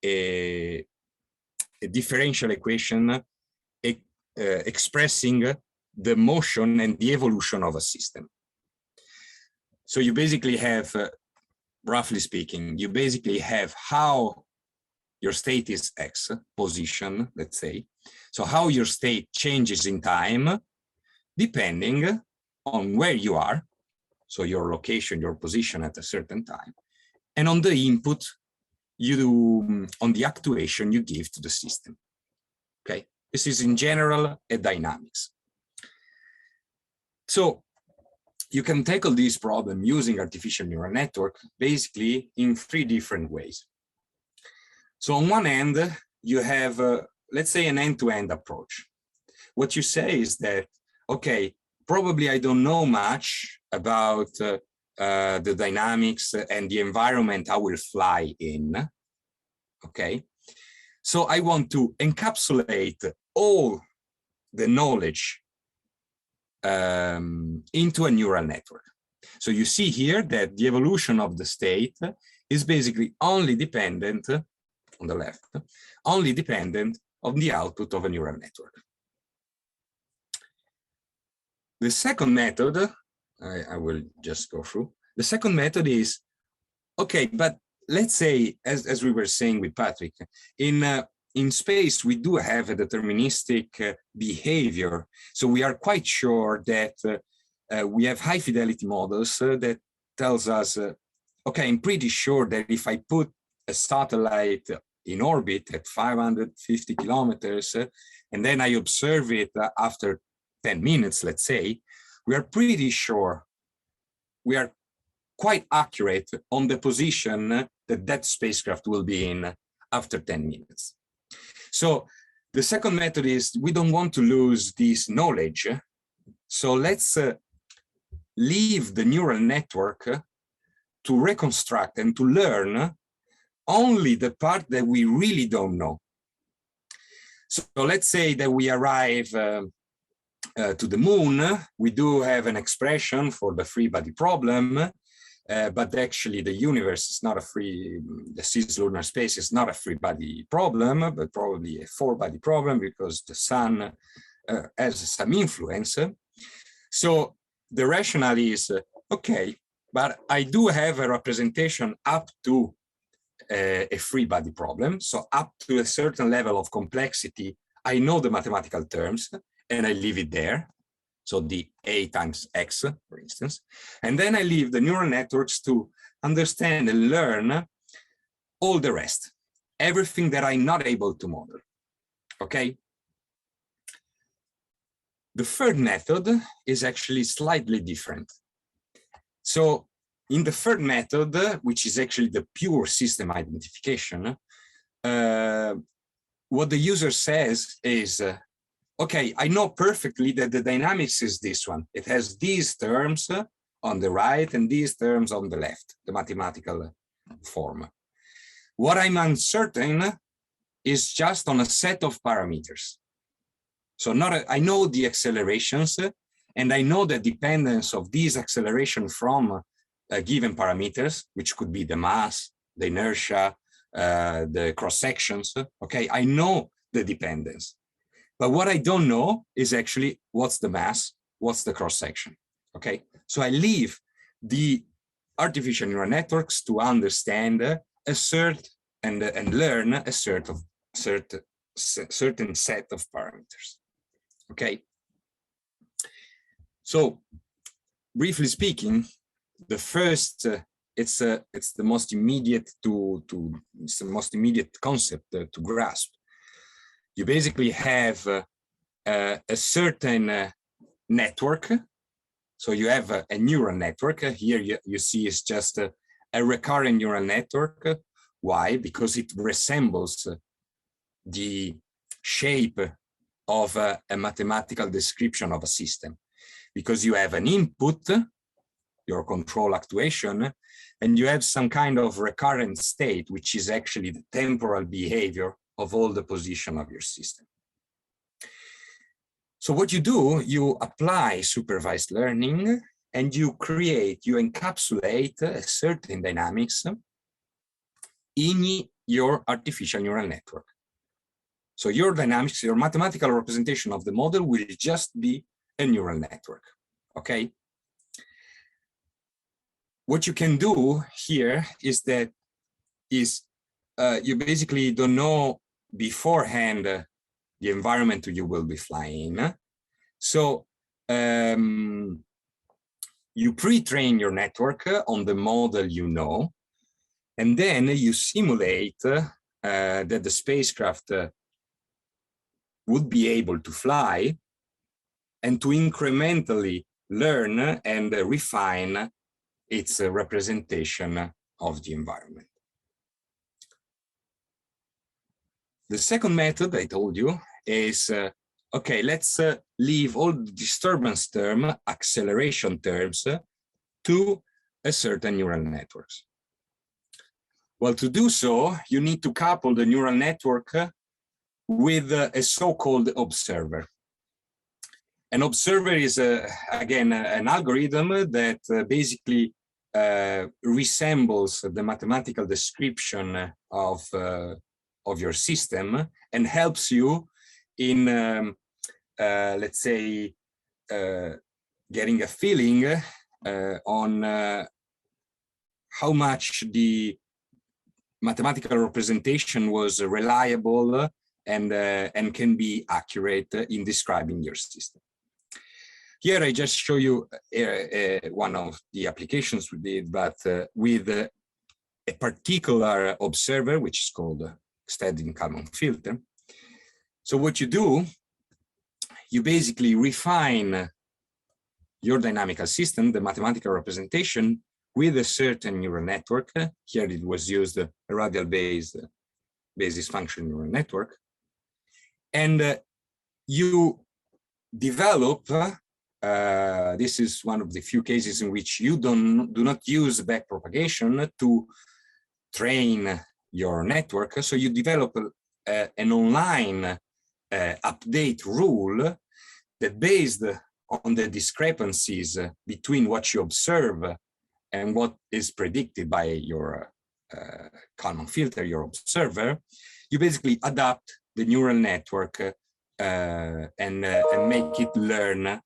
a differential equation expressing the motion and the evolution of a system. So you basically have, roughly speaking, you basically have how your state is X, position, let's say. So how your state changes in time, depending on where you are, so your location, your position at a certain time, and on the input you do, on the actuation you give to the system. Okay, this is in general a dynamics. So you can tackle this problem using artificial neural network basically in 3 different ways. So on one end, you have, let's say, an end-to-end approach. What you say is that, okay, probably I don't know much about the dynamics and the environment I will fly in, okay? So I want to encapsulate all the knowledge into a neural network. So you see here that the evolution of the state is basically only dependent, on the left, only dependent on the output of a neural network. The second method, I will just go through. The second method is, okay, but let's say, as we were saying with Patrick, in space, we do have a deterministic behavior. So we are quite sure that we have high fidelity models that tells us, okay, I'm pretty sure that if I put a satellite in orbit at 550 kilometers, and then I observe it after 10 minutes, let's say, we are pretty sure, we are quite accurate on the position that that spacecraft will be in after 10 minutes. So the second method is we don't want to lose this knowledge. So let's leave the neural network to reconstruct and to learn only the part that we really don't know. So let's say that we arrive to the moon. We do have an expression for the free body problem, but actually the universe is not a free, the cislunar space is not a free body problem, but probably a 4-body problem because the sun has some influence. So the rationale is, okay, but I do have a representation up to a free body problem. So up to a certain level of complexity, I know the mathematical terms and I leave it there. So the A times X, for instance, and then I leave the neural networks to understand and learn all the rest, everything that I'm not able to model, okay? The third method is actually slightly different. So in the third method, which is actually the pure system identification, what the user says is, okay, I know perfectly that the dynamics is this one. It has these terms on the right and these terms on the left, the mathematical form. What I'm uncertain is just on a set of parameters. So I know the accelerations and I know the dependence of these acceleration from given parameters, which could be the mass, the inertia, the cross sections. Okay, I know the dependence. But what I don't know is actually what's the mass, what's the cross section. Okay, so I leave the artificial neural networks to understand, assert, and learn a certain set of parameters. Okay, so briefly speaking, the first it's the most immediate it's the most immediate concept to grasp. You basically have a certain network. So you have a neural network. Here you see it's just a recurrent neural network. Why? Because it resembles the shape of a mathematical description of a system. Because you have an input your control actuation, and you have some kind of recurrent state, which is actually the temporal behavior of all the position of your system. So what you do, you apply supervised learning and you encapsulate a certain dynamics in your artificial neural network. So your dynamics, your mathematical representation of the model will just be a neural network, okay? What you can do here is that you basically don't know beforehand the environment you will be flying. So you pre-train your network on the model you know, and then you simulate that the spacecraft would be able to fly and to incrementally learn and refine its representation of the environment. The second method I told you is, okay, let's leave all the disturbance term, acceleration terms, to a certain neural networks. Well, to do so, you need to couple the neural network with a so-called observer. An observer is, again, an algorithm that basically resembles the mathematical description of your system and helps you in, let's say, getting a feeling on how much the mathematical representation was reliable and can be accurate in describing your system. Here I just show you one of the applications we did, but with a particular observer, which is called extending Kalman filter. So what you do, you basically refine your dynamical system, the mathematical representation, with a certain neural network. Here it was used a radial-based basis function neural network. And you develop, this is one of the few cases in which you do not use backpropagation to train your network. So you develop an online update rule that, based on the discrepancies between what you observe and what is predicted by your Kalman filter, your observer, you basically adapt the neural network and make it learn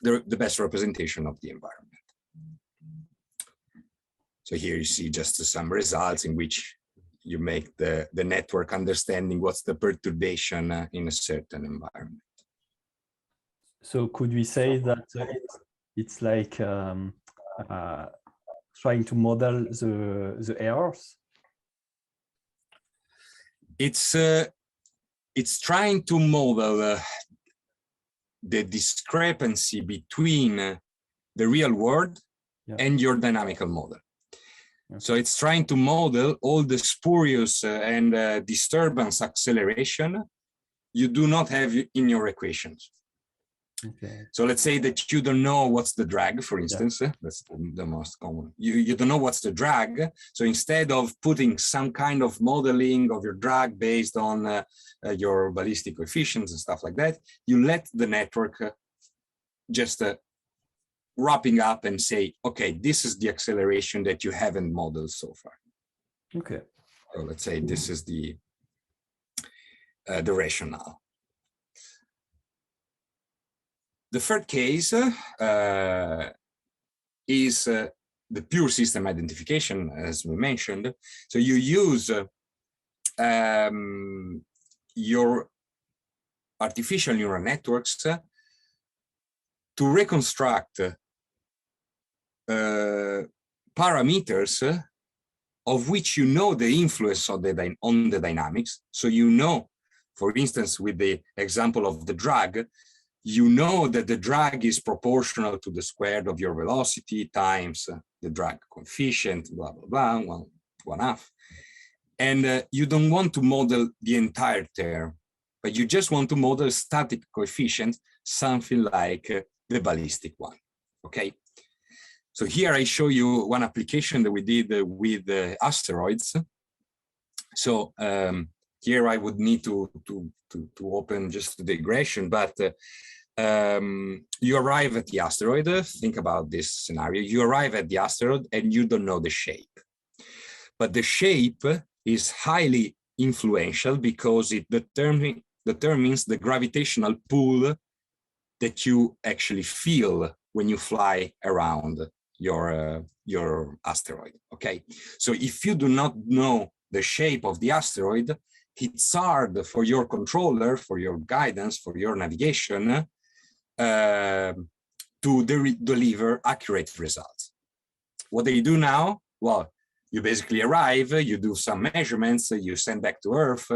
the best representation of the environment. So here you see just some results in which you make the network understanding what's the perturbation in a certain environment. So could we say that it's like trying to model the errors? It's trying to model the discrepancy between the real world and your dynamical model. Okay. So it's trying to model all the spurious and disturbance acceleration you do not have in your equations. Okay. So let's say that you don't know what's the drag, for instance. That's the most common. You don't know what's the drag. So instead of putting some kind of modeling of your drag based on your ballistic coefficients and stuff like that, you let the network just wrapping up and say, okay, this is the acceleration that you haven't modeled so far. Okay. So let's say this is the rationale. The third case is the pure system identification, as we mentioned. So you use your artificial neural networks to reconstruct parameters of which you know the influence of on the dynamics. So you know, for instance, with the example of the drag, you know that the drag is proportional to the square of your velocity times the drag coefficient, blah, blah, blah, 1/2. And you don't want to model the entire term, but you just want to model static coefficient, something like the ballistic one, okay? So here I show you one application that we did with asteroids. So here I would need to open just the regression, but you arrive at the asteroid. Think about this scenario. You arrive at the asteroid and you don't know the shape. But the shape is highly influential because it determines the gravitational pull that you actually feel when you fly around your asteroid. Okay, so if you do not know the shape of the asteroid, it's hard for your controller, for your guidance, for your navigation to deliver accurate results. What do you do now? Well, you basically arrive, you do some measurements, you send back to Earth.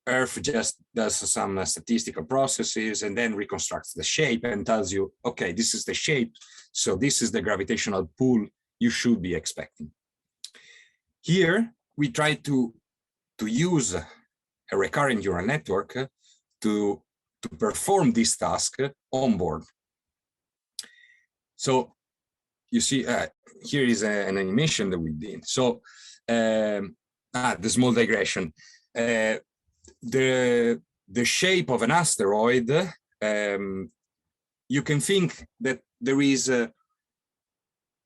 Earth just does some statistical processes and then reconstructs the shape and tells you, okay, this is the shape, so this is the gravitational pull you should be expecting. Here, we try to use a recurrent neural network to perform this task on board. So you see, here is an animation that we did. So the small digression. The shape of an asteroid, you can think that there is a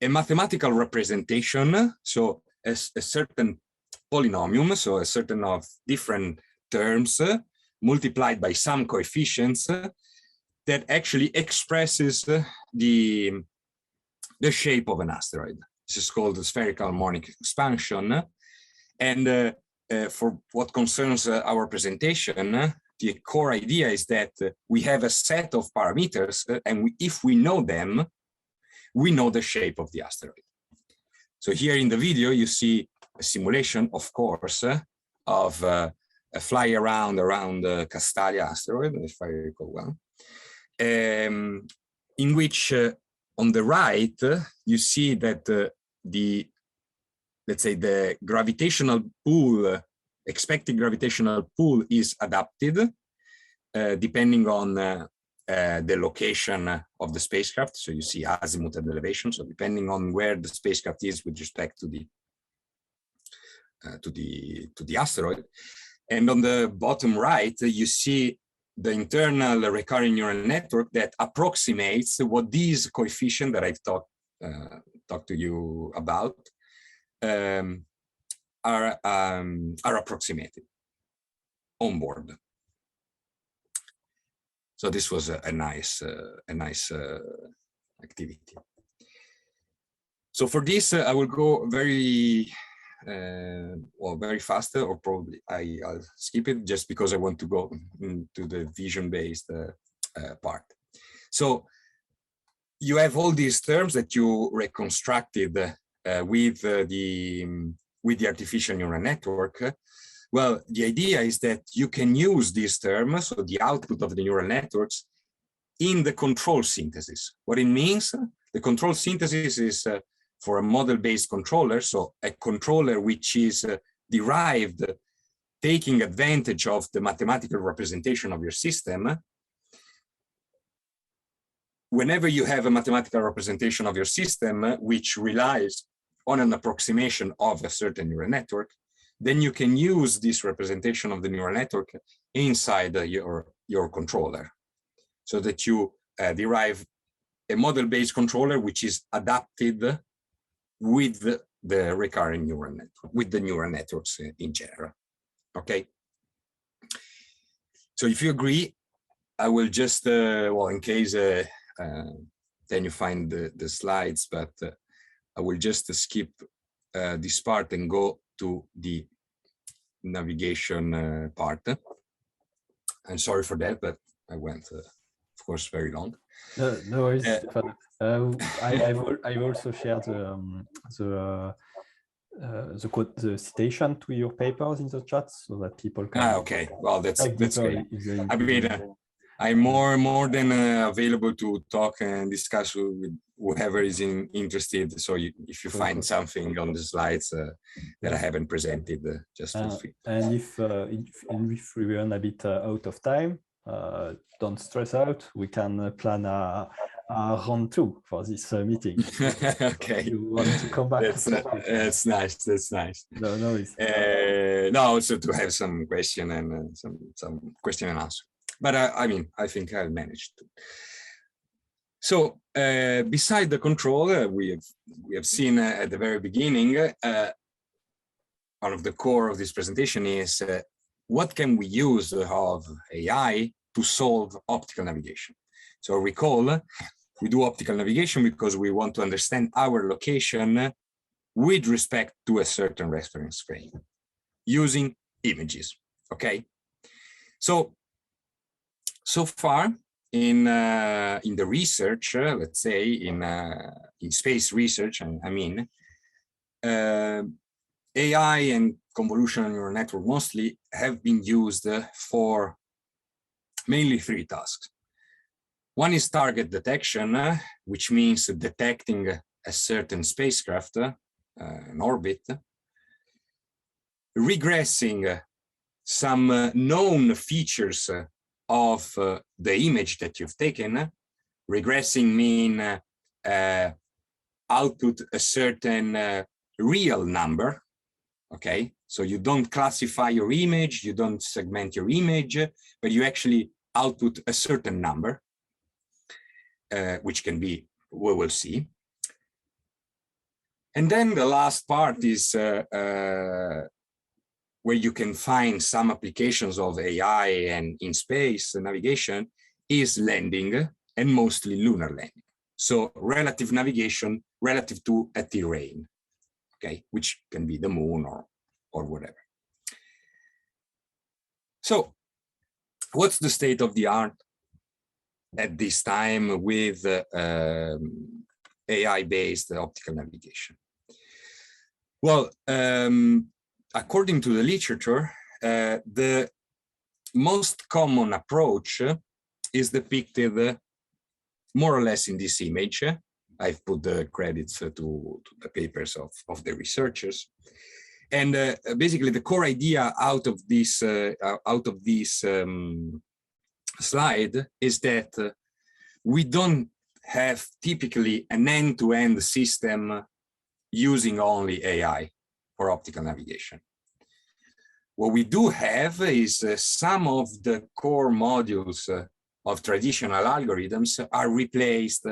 mathematical representation, so a certain polynomial, so a certain of different terms multiplied by some coefficients that actually expresses the shape of an asteroid. This is called the spherical harmonic expansion. And for what concerns our presentation, the core idea is that we have a set of parameters, and if we know them, we know the shape of the asteroid. So here in the video, you see a simulation, of course, of a fly around Castalia asteroid, if I recall well, in which on the right, you see that let's say the gravitational pull, expected gravitational pull is adapted depending on the location of the spacecraft. So you see azimuth and elevation. So depending on where the spacecraft is with respect to the asteroid. And on the bottom right, you see the internal recurrent neural network that approximates what these coefficients that I've talked to you about are approximated on board. So this was a nice activity. So for this, I will go very fast, or probably I'll skip it just because I want to go into the vision-based part. So you have all these terms that you reconstructed with the artificial neural network. Well, the idea is that you can use these terms, so the output of the neural networks, in the control synthesis. What it means, the control synthesis is for a model-based controller, so a controller which is derived taking advantage of the mathematical representation of your system. Whenever you have a mathematical representation of your system, which relies on an approximation of a certain neural network, then you can use this representation of the neural network inside your controller, so that you derive a model-based controller which is adapted with the recurrent neural network, with the neural networks in general. Okay. So if you agree, I will just, well, in case then you find the slides, but I will just skip this part and go to the navigation part. I'm sorry for that, but I went, of course, very long. No worries, Stefano. I've also shared the citation to your papers in the chat so that people can. Okay, well, that's great. I mean, I'm more than available to talk and discuss with whoever is interested. So if you find something on the slides that I haven't presented, just feel free. And if we run a bit out of time, don't stress out. We can plan a round 2 for this meeting. Okay. You want to come back? That's nice. That's nice. No, no, it's no, also to have some question and some question and answer. But I mean, I think I managed to. So beside the control, we have seen at the very beginning, one of the core of this presentation is what can we use of AI to solve optical navigation. So recall, we do optical navigation because we want to understand our location with respect to a certain reference frame using images. Okay. So far in the research, let's say in space research, I mean, AI and convolutional neural network mostly have been used for mainly 3 tasks. One is target detection, which means detecting a certain spacecraft, an orbit, regressing some known features of the image that you've taken. Regressing mean output a certain real number. Okay, so you don't classify your image, you don't segment your image, but you actually output a certain number, which can be, we will see. And then the last part is where you can find some applications of AI and in space navigation is landing, and mostly lunar landing. So relative navigation relative to a terrain, okay, which can be the moon or whatever. So what's the state of the art at this time with AI-based optical navigation? Well, according to the literature, the most common approach is depicted more or less in this image. I've put the credits to the papers of the researchers. And basically the core idea out of this slide is that we don't have typically an end-to-end system using only AI for optical navigation. What we do have is some of the core modules of traditional algorithms are replaced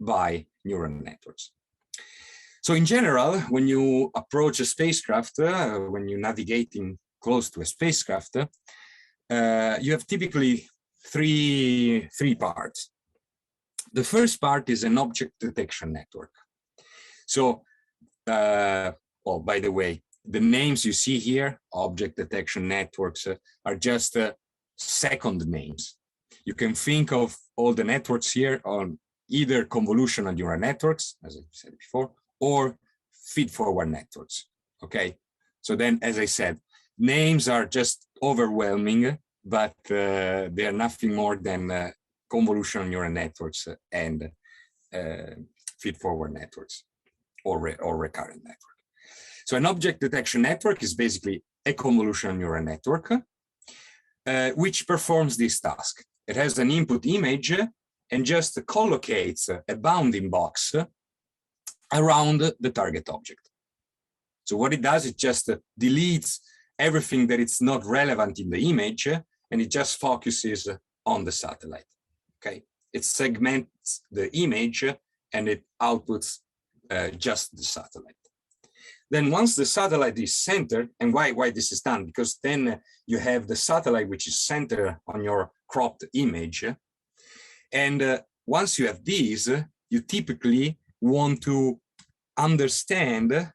by neural networks. So in general, when you approach a spacecraft, when you're navigating close to a spacecraft, you have typically three parts. The first part is an object detection network. So, oh, by the way, the names you see here, object detection networks, are just second names. You can think of all the networks here on either convolutional neural networks, as I said before, or feed-forward networks, okay? So then, as I said, names are just overwhelming, but they are nothing more than convolutional neural networks and feed-forward networks or recurrent network. So an object detection network is basically a convolutional neural network which performs this task. It has an input image and just collocates a bounding box around the target object. So what it does, it just deletes everything that is not relevant in the image, and it just focuses on the satellite, okay? It segments the image and it outputs just the satellite. Then once the satellite is centered, and why this is done? Because then you have the satellite which is centered on your cropped image. And once you have these, you typically want to understand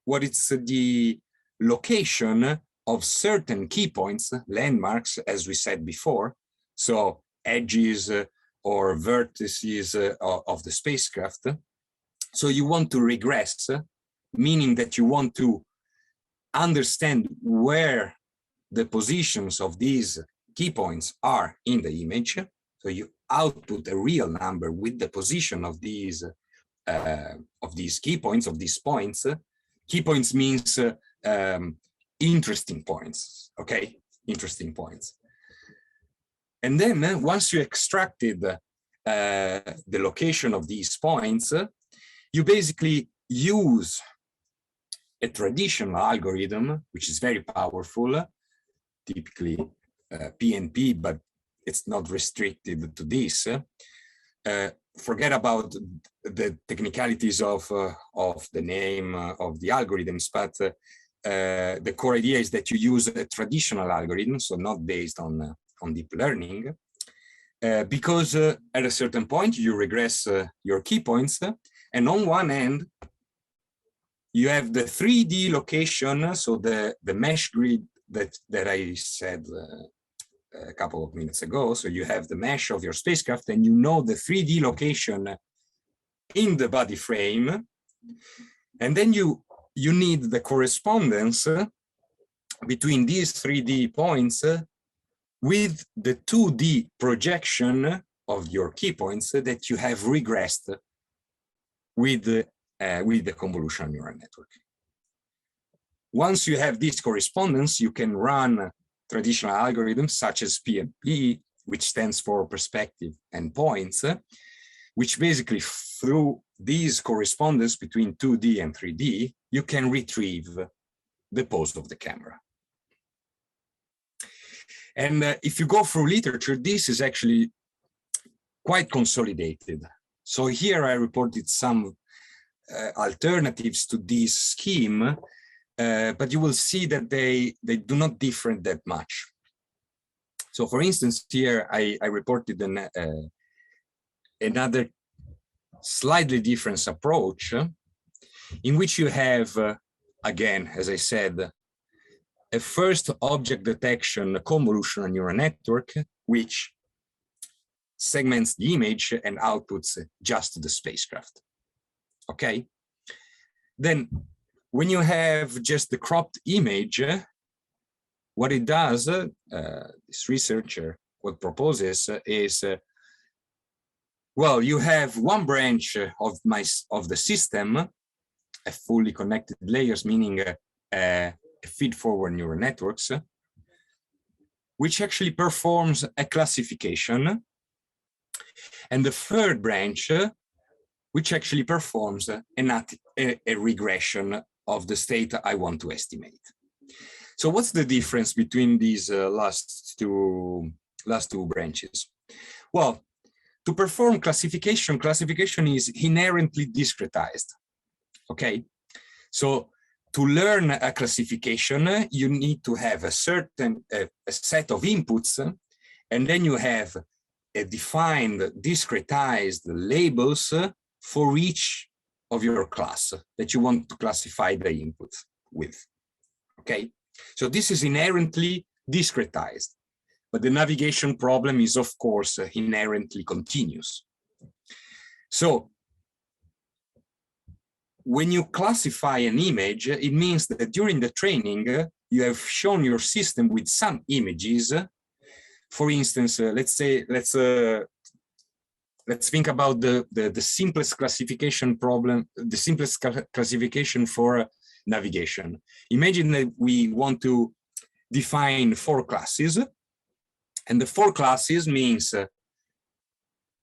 what is the location of certain key points, landmarks, as we said before. So edges or vertices of the spacecraft. So you want to regress, meaning that you want to understand where the positions of these key points are in the image. So you output a real number with the position of these key points, of these points. Key points means interesting points, okay? Interesting points. And then once you extracted the location of these points, you basically use a traditional algorithm, which is very powerful, typically PNP, but it's not restricted to this. Forget about the technicalities of the name of the algorithms, but the core idea is that you use a traditional algorithm, so not based on deep learning, because at a certain point you regress your key points, and on one end you have the 3D location, so the mesh grid that I said a couple of minutes ago. So you have the mesh of your spacecraft, and you know the 3D location in the body frame, and then you need the correspondence between these 3D points with the 2D projection of your key points that you have regressed with the convolutional neural network. Once you have this correspondence, you can run traditional algorithms such as PNP, which stands for perspective and points, which basically through these correspondence between 2D and 3D, you can retrieve the pose of the camera. And if you go through literature, this is actually quite consolidated. So here I reported some alternatives to this scheme, but you will see that they do not differ that much. So for instance, here I reported another slightly different approach in which you have, again, as I said, a first object detection convolutional neural network, which segments the image and outputs just the spacecraft. Okay. Then when you have just the cropped image, what it does, this researcher, what proposes is, well, you have one branch of the system, a fully connected layers, meaning feed-forward neural networks, which actually performs a classification, and the third branch, which actually performs a regression of the state I want to estimate. So what's the difference between these last two branches? Well, to perform classification is inherently discretized. Okay, so to learn a classification, you need to have a certain a set of inputs, and then you have a defined discretized labels for each of your class that you want to classify the input with. Okay, so this is inherently discretized, but the navigation problem is, of course, inherently continuous. So when you classify an image, it means that during the training, you have shown your system with some images. For instance, let's think about the simplest classification problem, the simplest classification for navigation. Imagine that we want to define 4 classes, and the 4 classes means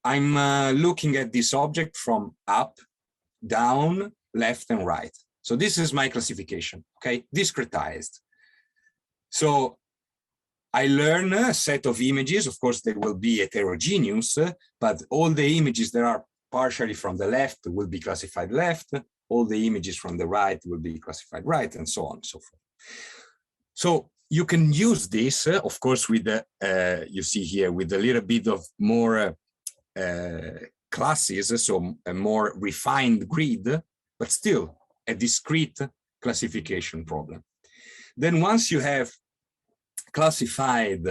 I'm looking at this object from up, down, left, and right. So this is my classification, okay, discretized. So I learn a set of images. Of course, they will be heterogeneous, but all the images that are partially from the left will be classified left. All the images from the right will be classified right, and so on and so forth. So you can use this, of course, with the, you see here, with a little bit of more classes, so a more refined grid, but still a discrete classification problem. Then once you have classified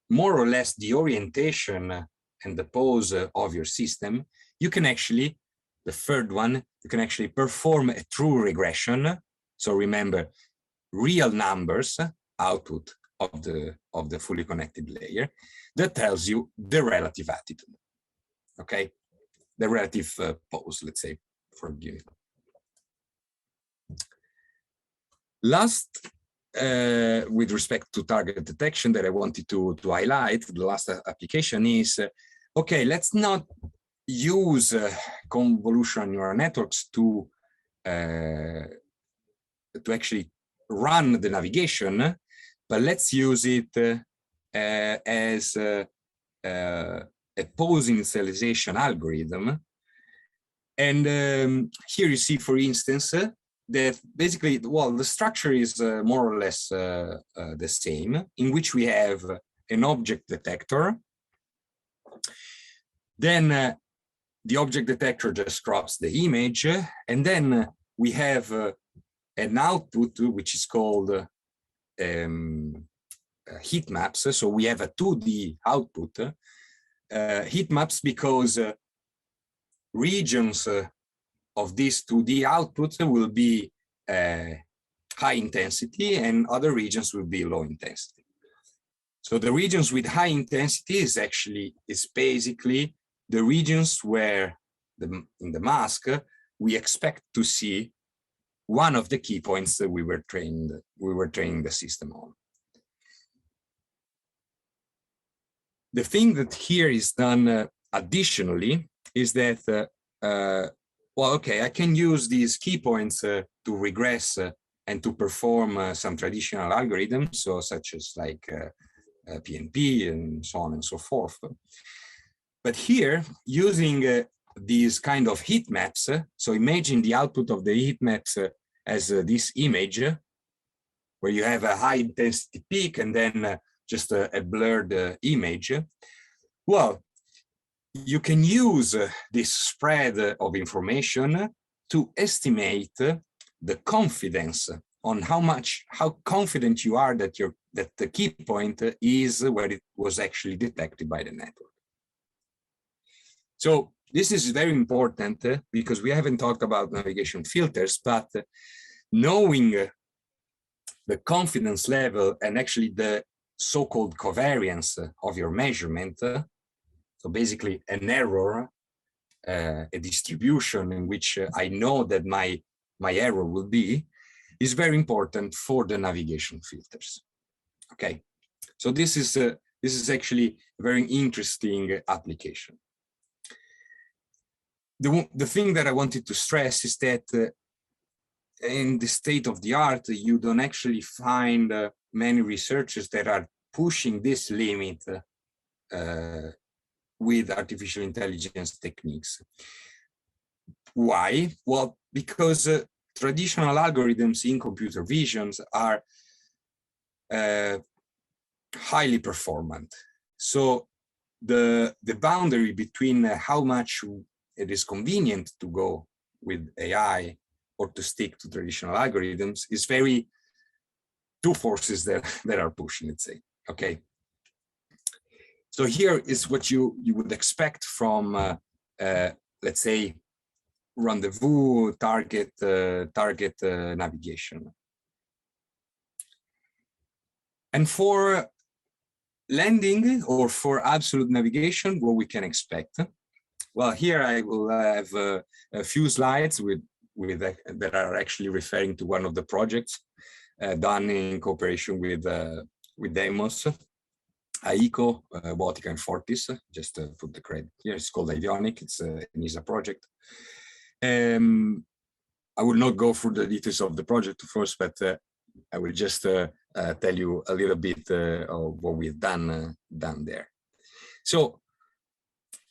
more or less the orientation and the pose of your system, you can actually, the third one, you can actually perform a true regression. So remember, real numbers, output of the fully connected layer, that tells you the relative attitude, okay? The relative pose, let's say, for viewing. Last, with respect to target detection that I wanted to highlight, the last application is okay, let's not use convolutional neural networks to actually run the navigation, but let's use it as a pose initialization algorithm. And here you see, for instance, that basically, well, the structure is more or less the same, in which we have an object detector. Then the object detector just crops the image, and then we have an output which is called heat maps. So we have a 2D output, heat maps, because regions of this 2D output will be high intensity and other regions will be low intensity. So the regions with high intensity is basically the regions where in the mask we expect to see one of the key points that we were training the system on. The thing that here is done additionally is that well, okay, I can use these key points to regress and to perform some traditional algorithms, so such as like PNP and so on and so forth. But here, using these kind of heat maps, so imagine the output of the heat maps as this image, where you have a high intensity peak and then just a blurred image. Well, you can use this spread of information to estimate the confidence on how confident you are that the key point is where it was actually detected by the network. So this is very important because we haven't talked about navigation filters, but knowing the confidence level and actually the so-called covariance of your measurement, so basically an error, a distribution in which I know that my error will be, is very important for the navigation filters. Okay, so this is actually a very interesting application. The thing that I wanted to stress is that in the state of the art, you don't actually find many researchers that are pushing this limit with artificial intelligence techniques. Why? Well, because traditional algorithms in computer visions are highly performant. So the boundary between how much it is convenient to go with AI or to stick to traditional algorithms is two forces that are pushing, let's say. Okay. So here is what you would expect from, let's say, rendezvous target navigation. And for landing or for absolute navigation, what we can expect. Well, here I will have a few slides that are actually referring to one of the projects done in cooperation with Demos, AICO, Botica, and Fortis. Just to put the credit here, it's called Avionic. It's an ESA project. I will not go through the details of the project, of course, but I will just tell you a little bit of what we've done there. So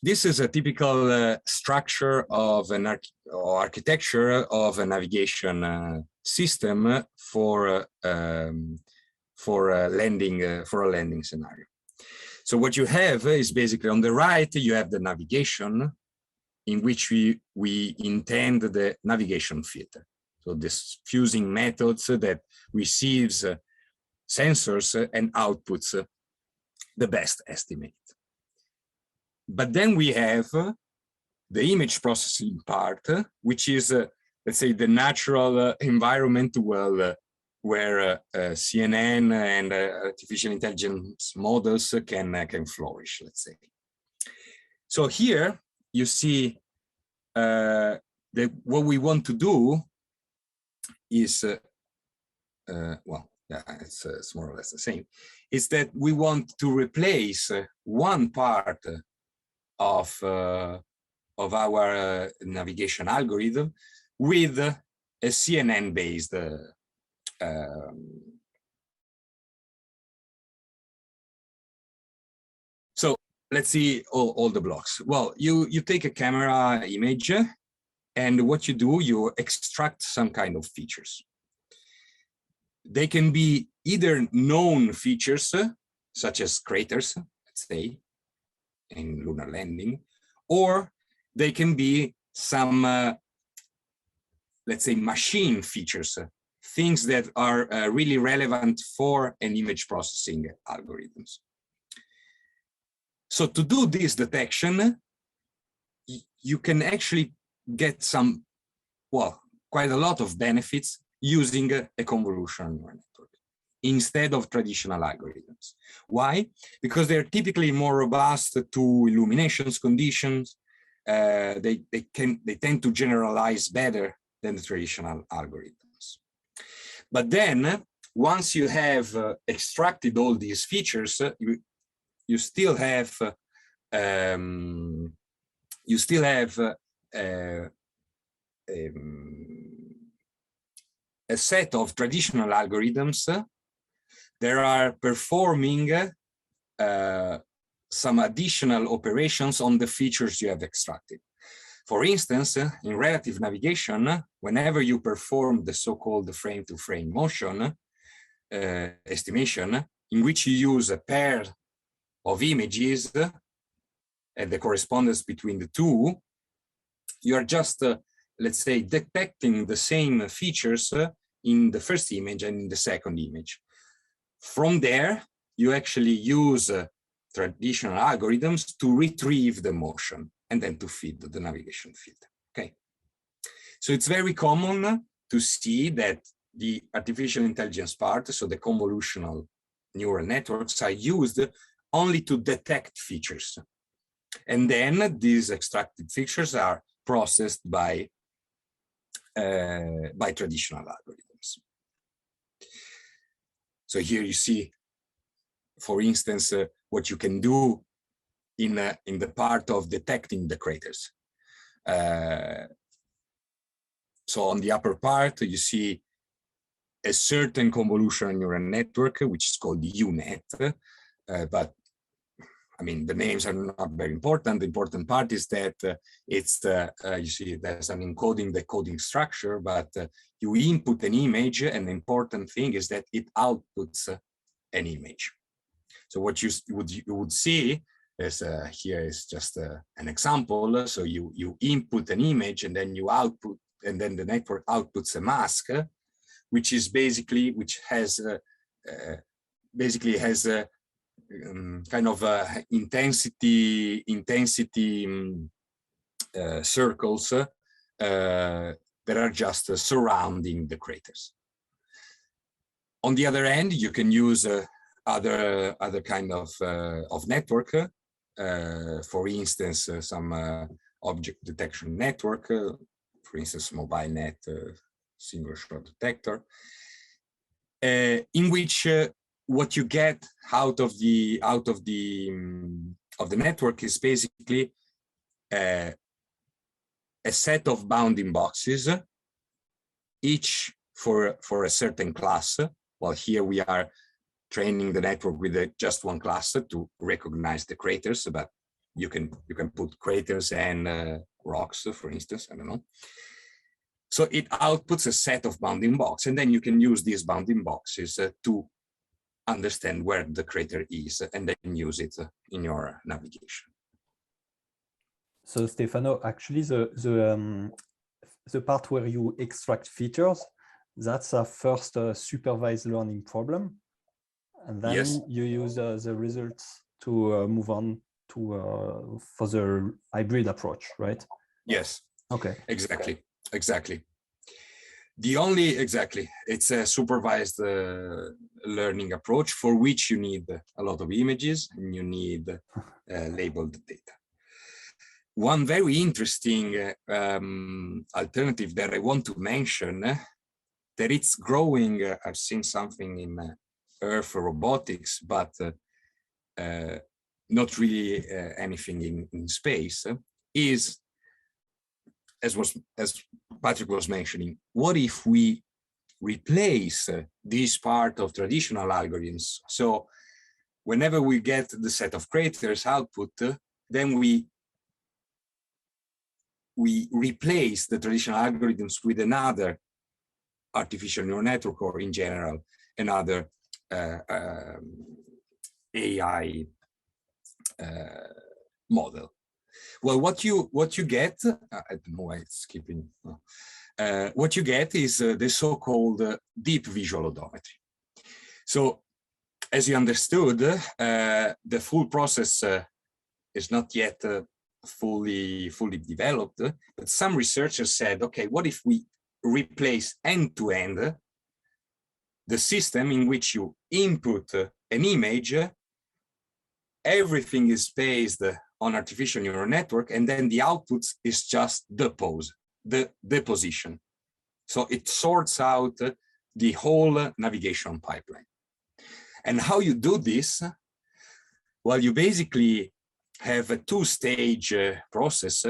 this is a typical structure of an architecture of a navigation system for a landing scenario. So what you have is basically on the right, you have the navigation in which we intend the navigation filter. So this fusing methods that receives sensors and outputs the best estimate. But then we have the image processing part, which is, let's say, the natural environment where CNN and artificial intelligence models can flourish, let's say. So here you see that what we want to do is, well, yeah, it's more or less the same, is that we want to replace one part of our navigation algorithm with a CNN-based so let's see all the blocks. Well, you take a camera image, and what you do, you extract some kind of features. They can be either known features, such as craters, let's say, in lunar landing, or they can be some, let's say, machine features, things that are really relevant for an image processing algorithms. So to do this detection, you can actually get some, well, quite a lot of benefits using a convolutional neural network instead of traditional algorithms. Why? Because they're typically more robust to illuminations conditions. They tend to generalize better than the traditional algorithms. But then, once you have extracted all these features, you still have a set of traditional algorithms that are performing some additional operations on the features you have extracted. For instance, in relative navigation, whenever you perform the so-called frame-to-frame motion estimation, in which you use a pair of images and the correspondence between the two, you are just, let's say, detecting the same features in the first image and in the second image. From there, you actually use traditional algorithms to retrieve the motion and then to feed the navigation field. Okay, so it's very common to see that the artificial intelligence part, so the convolutional neural networks, are used only to detect features, and then these extracted features are processed by traditional algorithms. So here you see, for instance, what you can do in the part of detecting the craters. So on the upper part, you see a certain convolutional neural network, which is called UNet, but I mean, the names are not very important. The important part is that it's you see there's an encoding decoding structure, but you input an image, and the important thing is that it outputs an image. So what you would see is here is just an example. So you input an image, and then you output, and then the network outputs a mask, which is basically has kind of intensity circles that are just surrounding the craters. On the other end, you can use other kind of network. For instance, some object detection network. For instance, MobileNet single shot detector, in which what you get out of the network is basically a set of bounding boxes, each for a certain class. Well, here we are training the network with just one class to recognize the craters, but you can put craters and rocks, for instance. I don't know. So it outputs a set of bounding boxes, and then you can use these bounding boxes to understand where the crater is, and then use it in your navigation. So Stefano, actually the part where you extract features, that's a first supervised learning problem, and then yes, you use the results to move on to for the hybrid approach, right? Yes. Okay. Exactly. It's a supervised learning approach for which you need a lot of images and you need labeled data. One very interesting alternative that I want to mention, that it's growing, I've seen something in Earth robotics, but not really anything in space, is, as Patrick was mentioning, what if we replace this part of traditional algorithms? So whenever we get the set of craters output, then we replace the traditional algorithms with another artificial neural network, or in general, another AI model. Well, what you get, I don't know why it's skipping. What you get is the so-called deep visual odometry. So, as you understood, the full process is not yet fully developed, but some researchers said, okay, what if we replace end-to-end the system in which you input an image, everything is based on artificial neural network, and then the output is just the pose, the position. So it sorts out the whole navigation pipeline. And how you do this? Well, you basically have a two-stage process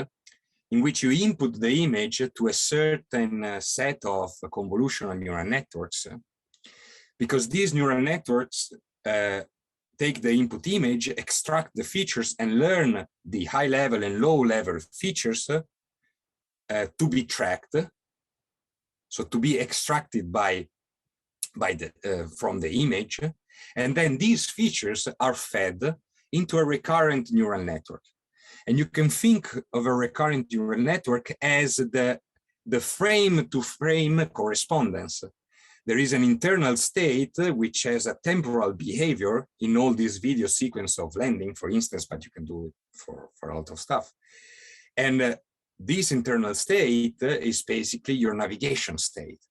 in which you input the image to a certain set of convolutional neural networks, because these neural networks take the input image, extract the features, and learn the high-level and low-level features to be tracked, so to be extracted from the image, and then these features are fed into a recurrent neural network. And you can think of a recurrent neural network as the frame-to-frame correspondence. There is an internal state which has a temporal behavior in all this video sequence of landing, for instance, but you can do it for a lot of stuff. And this internal state is basically your navigation state.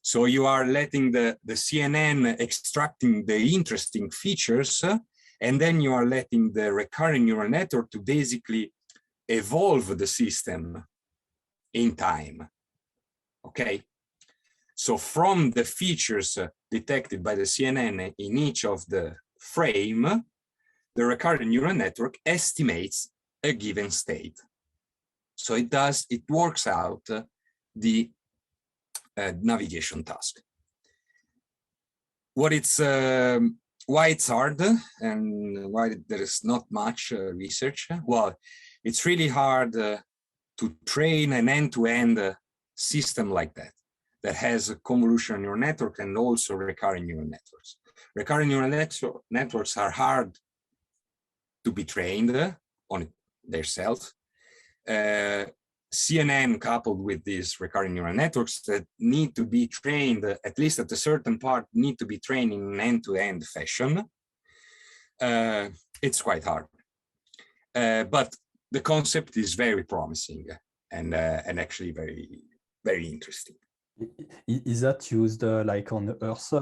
So you are letting the CNN extracting the interesting features, and then you are letting the recurrent neural network to basically evolve the system in time. Okay? So from the features detected by the CNN in each of the frame, the recurrent neural network estimates a given state. So it works out the navigation task. Why it's hard and why there is not much research? Well, it's really hard to train an end-to-end system like that has a convolutional neural network and also recurrent neural networks. Recurrent neural networks are hard to be trained on themselves. CNN coupled with these recurrent neural networks that need to be trained, at least at a certain part, need to be trained in an end-to-end fashion. It's quite hard. But the concept is very promising and actually very, very interesting. Is that used like on Earth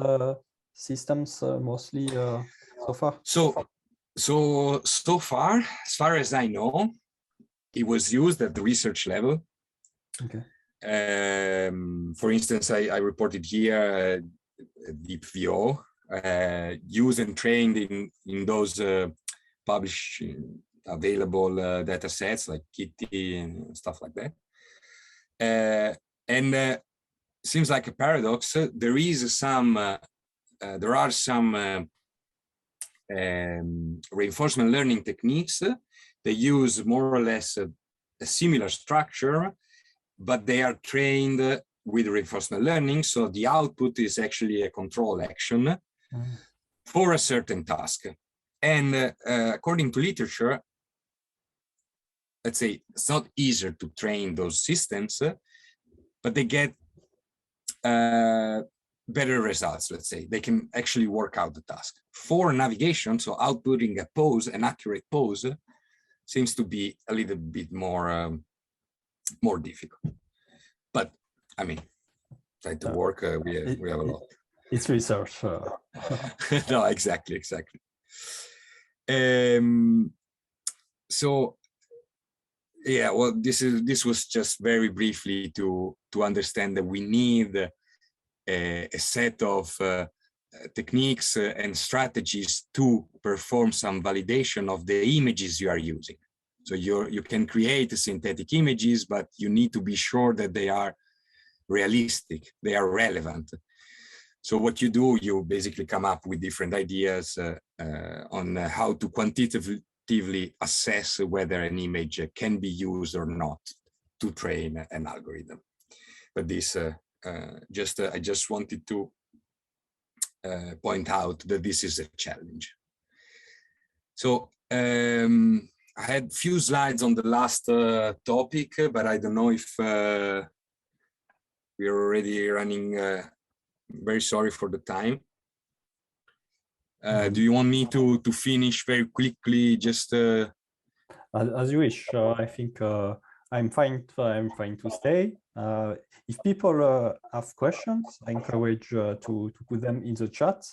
systems mostly so far? So far, as far as I know, it was used at the research level. Okay. For instance, I reported here DeepVO used and trained in those published available data sets like Kitty and stuff like that. And seems like a paradox. There are some reinforcement learning techniques. They use more or less a similar structure, but they are trained with reinforcement learning. So the output is actually a control action for a certain task. And according to literature, let's say it's not easier to train those systems, but they get better results, let's say. They can actually work out the task. For navigation, so outputting a pose, an accurate pose, seems to be a little bit more difficult. But I mean, try to work. We have a lot. It's research. No, exactly. So yeah, well, this was just very briefly to understand that we need a set of techniques and strategies to perform some validation of the images you are using. So you can create synthetic images, but you need to be sure that they are realistic, they are relevant. So what you do, you basically come up with different ideas on how to quantitatively assess whether an image can be used or not to train an algorithm. But this, I just wanted to point out that this is a challenge. So I had few slides on the last topic, but I don't know if we're already running. Very sorry for the time. Do you want me to finish very quickly? Just as you wish. I think I'm fine to stay. If people have questions, I encourage to put them in the chat.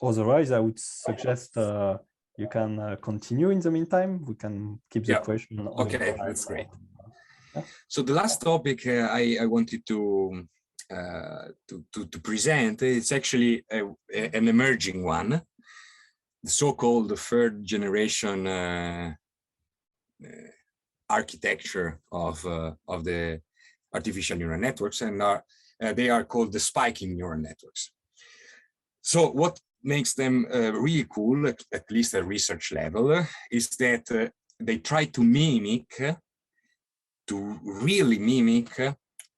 Otherwise, I would suggest you can continue in the meantime. We can keep the question. Okay, that's great. Yeah. So the last topic I wanted to present, it's actually an emerging one, the so-called third generation architecture of the artificial neural networks, and they are called the spiking neural networks. So what makes them really cool, at least at research level, is that they try to really mimic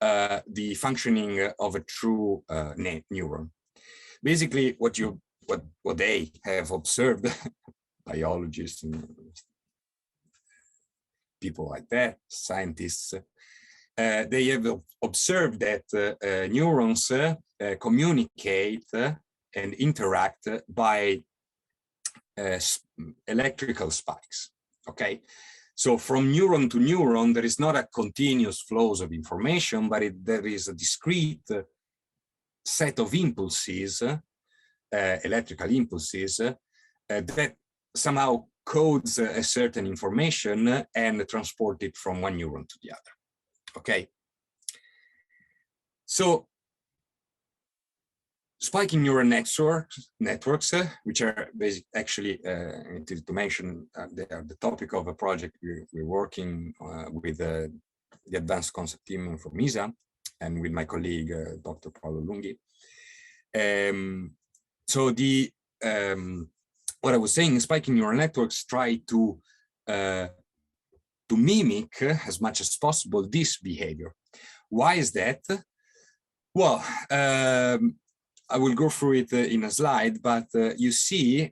the functioning of a true neuron. Basically, what they have observed, biologists and people like that, scientists, they have observed that neurons communicate and interact by electrical spikes. Okay. So from neuron to neuron, there is not a continuous flows of information, but there is a discrete set of impulses, electrical impulses, that somehow codes a certain information and transport it from one neuron to the other. Okay. So spiking neural networks, which are actually, to mention, they are the topic of a project we're working with the advanced concept team from ISA and with my colleague, Dr. Paolo Lunghi. So what I was saying, spiking neural networks try to mimic as much as possible this behavior. Why is that? Well, I will go through it in a slide, but you see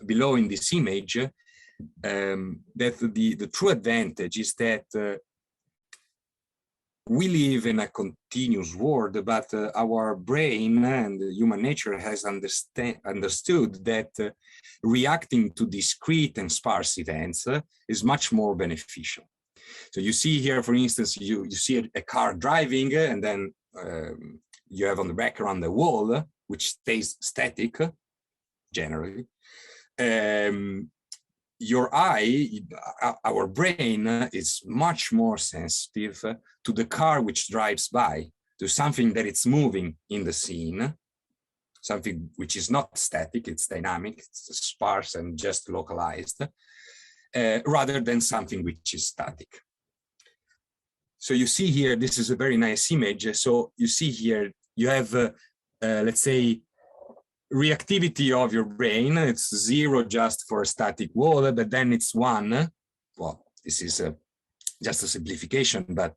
below in this image that the true advantage is that we live in a continuous world, but our brain and human nature has understood that reacting to discrete and sparse events is much more beneficial. So you see here, for instance, you see a car driving, and then you have on the background the wall, which stays static, generally. Your eye, our brain, is much more sensitive to the car which drives by, to something that it's moving in the scene, something which is not static, it's dynamic, it's sparse and just localized, rather than something which is static. So you see here, this is a very nice image. So you see here, you have, let's say, reactivity of your brain. It's 0 just for a static wall, but then it's 1. Well, this is just a simplification, but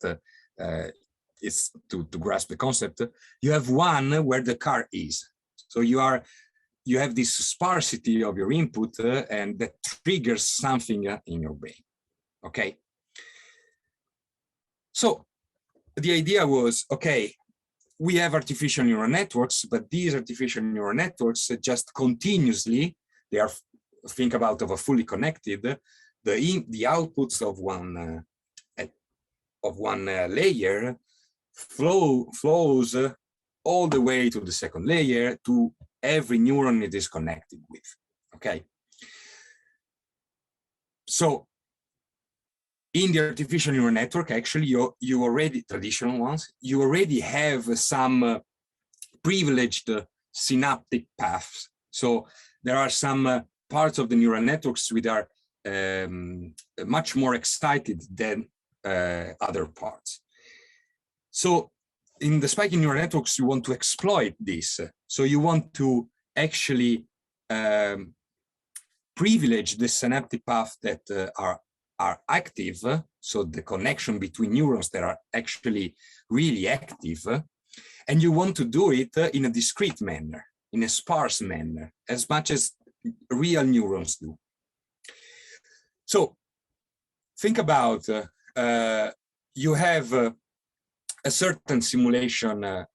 it's to grasp the concept. You have 1 where the car is. So you have this sparsity of your input, and that triggers something in your brain. Okay. So the idea was, okay, we have artificial neural networks, but these artificial neural networks just continuously, they are, think about of a fully connected, the outputs of one layer flows all the way to the second layer to every neuron it is connected with. Okay. So in the artificial neural network, actually, you already, traditional ones, you already have some privileged synaptic paths. So there are some parts of the neural networks which are much more excited than other parts. So in the spiking neural networks, you want to exploit this. So you want to actually privilege the synaptic paths that are active, so the connection between neurons that are actually really active, and you want to do it in a discrete manner, in a sparse manner, as much as real neurons do. So think about, you have a certain simulation, a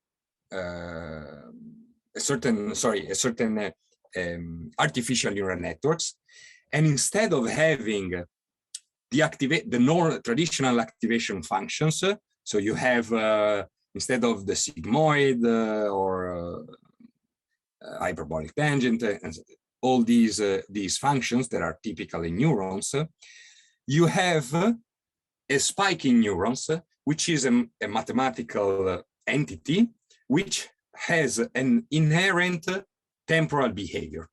certain artificial neural networks, and instead of having the traditional activation functions, so you have instead of the sigmoid or hyperbolic tangent and all these functions that are typical in neurons, you have a spiking neurons, which is a mathematical entity which has an inherent temporal behavior.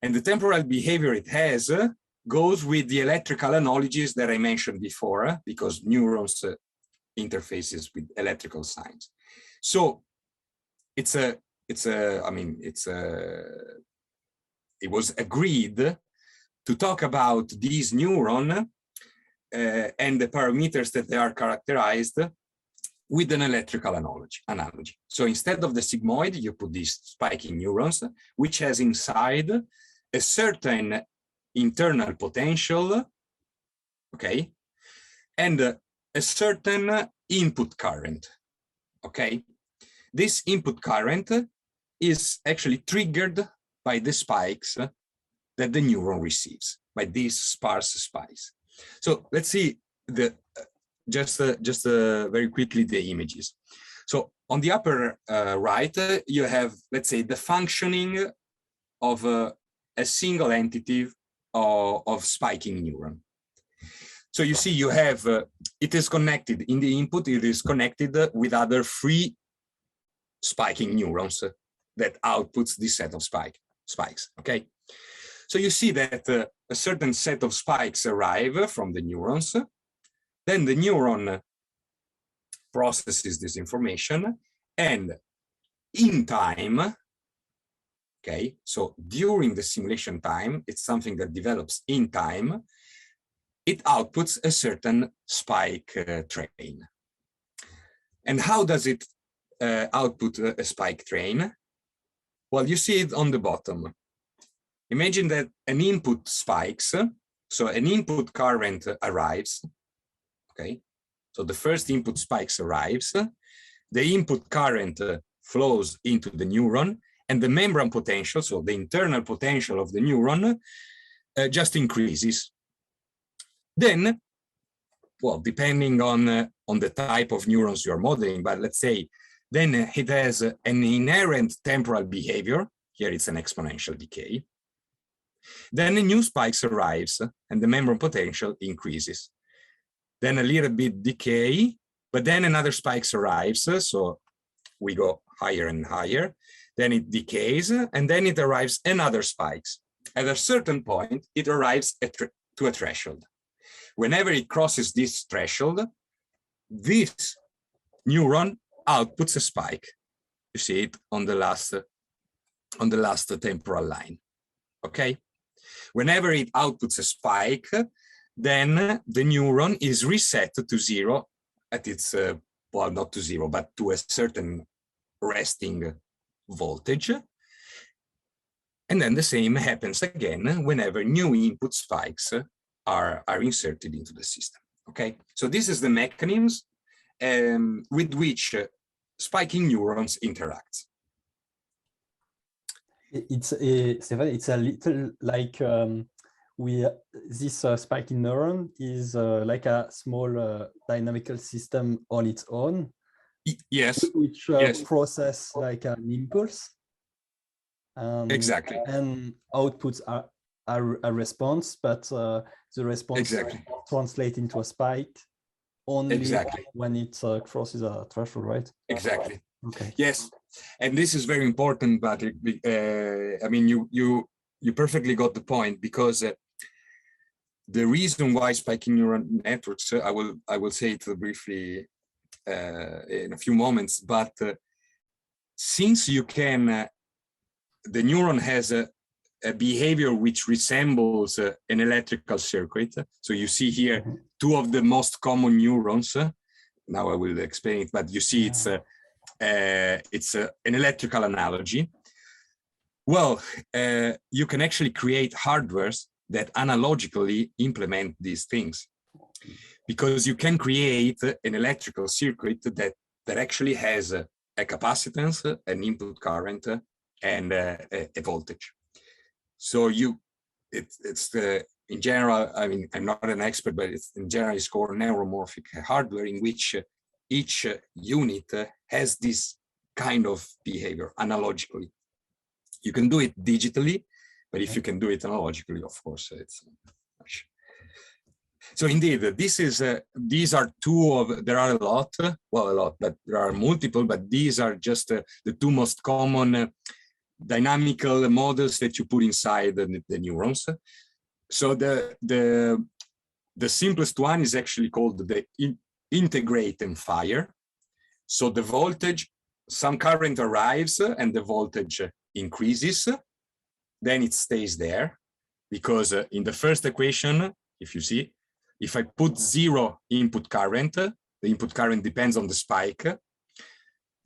And the temporal behavior it has goes with the electrical analogies that I mentioned before, because neurons interfaces with electrical signs. So it was agreed to talk about these neurons and the parameters that they are characterized with an electrical analogy. So instead of the sigmoid, you put these spiking neurons, which has inside a certain internal potential, okay, and a certain input current, okay. This input current is actually triggered by the spikes that the neuron receives, by these sparse spikes. So let's see just very quickly the images. So on the upper right, you have, let's say, the functioning of a single entity of spiking neuron. So you see, you have, it is connected in the input, it is connected with other free spiking neurons that outputs this set of spikes, okay? So you see that a certain set of spikes arrive from the neurons, then the neuron processes this information, and in time, okay, so during the simulation time, it's something that develops in time, it outputs a certain spike train. And how does it output a spike train? Well, you see it on the bottom. Imagine that an input spikes, so an input current arrives, okay? So the first input spikes arrives, the input current flows into the neuron, and the membrane potential, so the internal potential of the neuron, just increases. Then, well, depending on the type of neurons you're modeling, but let's say, then it has an inherent temporal behavior. Here it's an exponential decay. Then a new spikes arrives and the membrane potential increases. Then a little bit decay, but then another spikes arrives. So we go higher and higher. Then it decays, and then it arrives another spikes. At a certain point, it arrives to a threshold. Whenever it crosses this threshold, this neuron outputs a spike. You see it on the last temporal line. Okay. Whenever it outputs a spike, then the neuron is reset to zero at its well, not to zero, but to a certain resting voltage. And then the same happens again whenever new input spikes are inserted into the system. Okay, so this is the mechanisms with which spiking neurons interact. It's a little like this spiking neuron is like a small dynamical system on its own. Yes. Which yes. process like an impulse. Exactly. And outputs a response, but the response translates into a spike only when it crosses a threshold, right? Exactly. Okay. Yes, and this is very important, but I mean, you perfectly got the point, because the reason why spiking neural networks, I will say it briefly in a few moments, but since you can, the neuron has a behavior which resembles an electrical circuit. So you see here two of the most common neurons. Now I will explain it, but you see it's an electrical analogy. Well, you can actually create hardwares that analogically implement these things, because you can create an electrical circuit that actually has a capacitance, an input current, and a voltage. So it's in general, I mean, I'm not an expert, but it's in general it's called neuromorphic hardware, in which each unit has this kind of behavior analogically. You can do it digitally, but if you can do it analogically, of course, it's much. So indeed, this is these are two of, there are a lot, well, a lot, but there are multiple, but these are just the two most common dynamical models that you put inside the neurons. So the simplest one is actually called the integrate and fire. So the voltage, some current arrives and the voltage increases, then it stays there, because in the first equation, if you see, if I put 0 input current, the input current depends on the spike,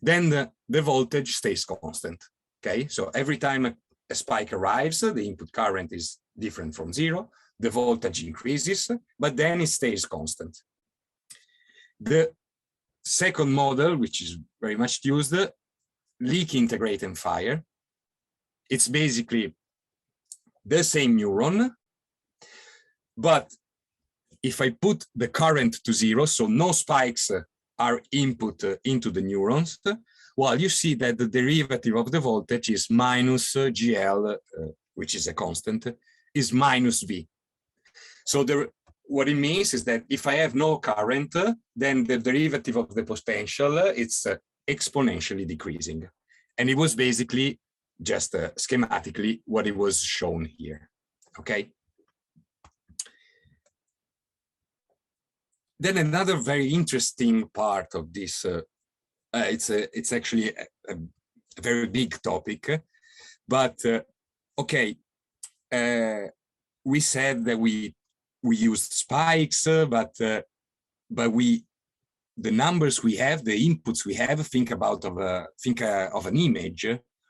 then the voltage stays constant. Okay, so every time a spike arrives, the input current is different from 0, the voltage increases, but then it stays constant. The second model, which is very much used, leak, integrate, and fire. It's basically the same neuron, but if I put the current to 0, so no spikes are input into the neurons, well, you see that the derivative of the voltage is minus GL, which is a constant, is minus V. So what it means is that if I have no current, then the derivative of the potential, it's exponentially decreasing. And it was basically just schematically what it was shown here, okay? Then another very interesting part of this, it's actually a very big topic, but okay, we said that we used spikes, but the numbers we have, the inputs we have, think of an image,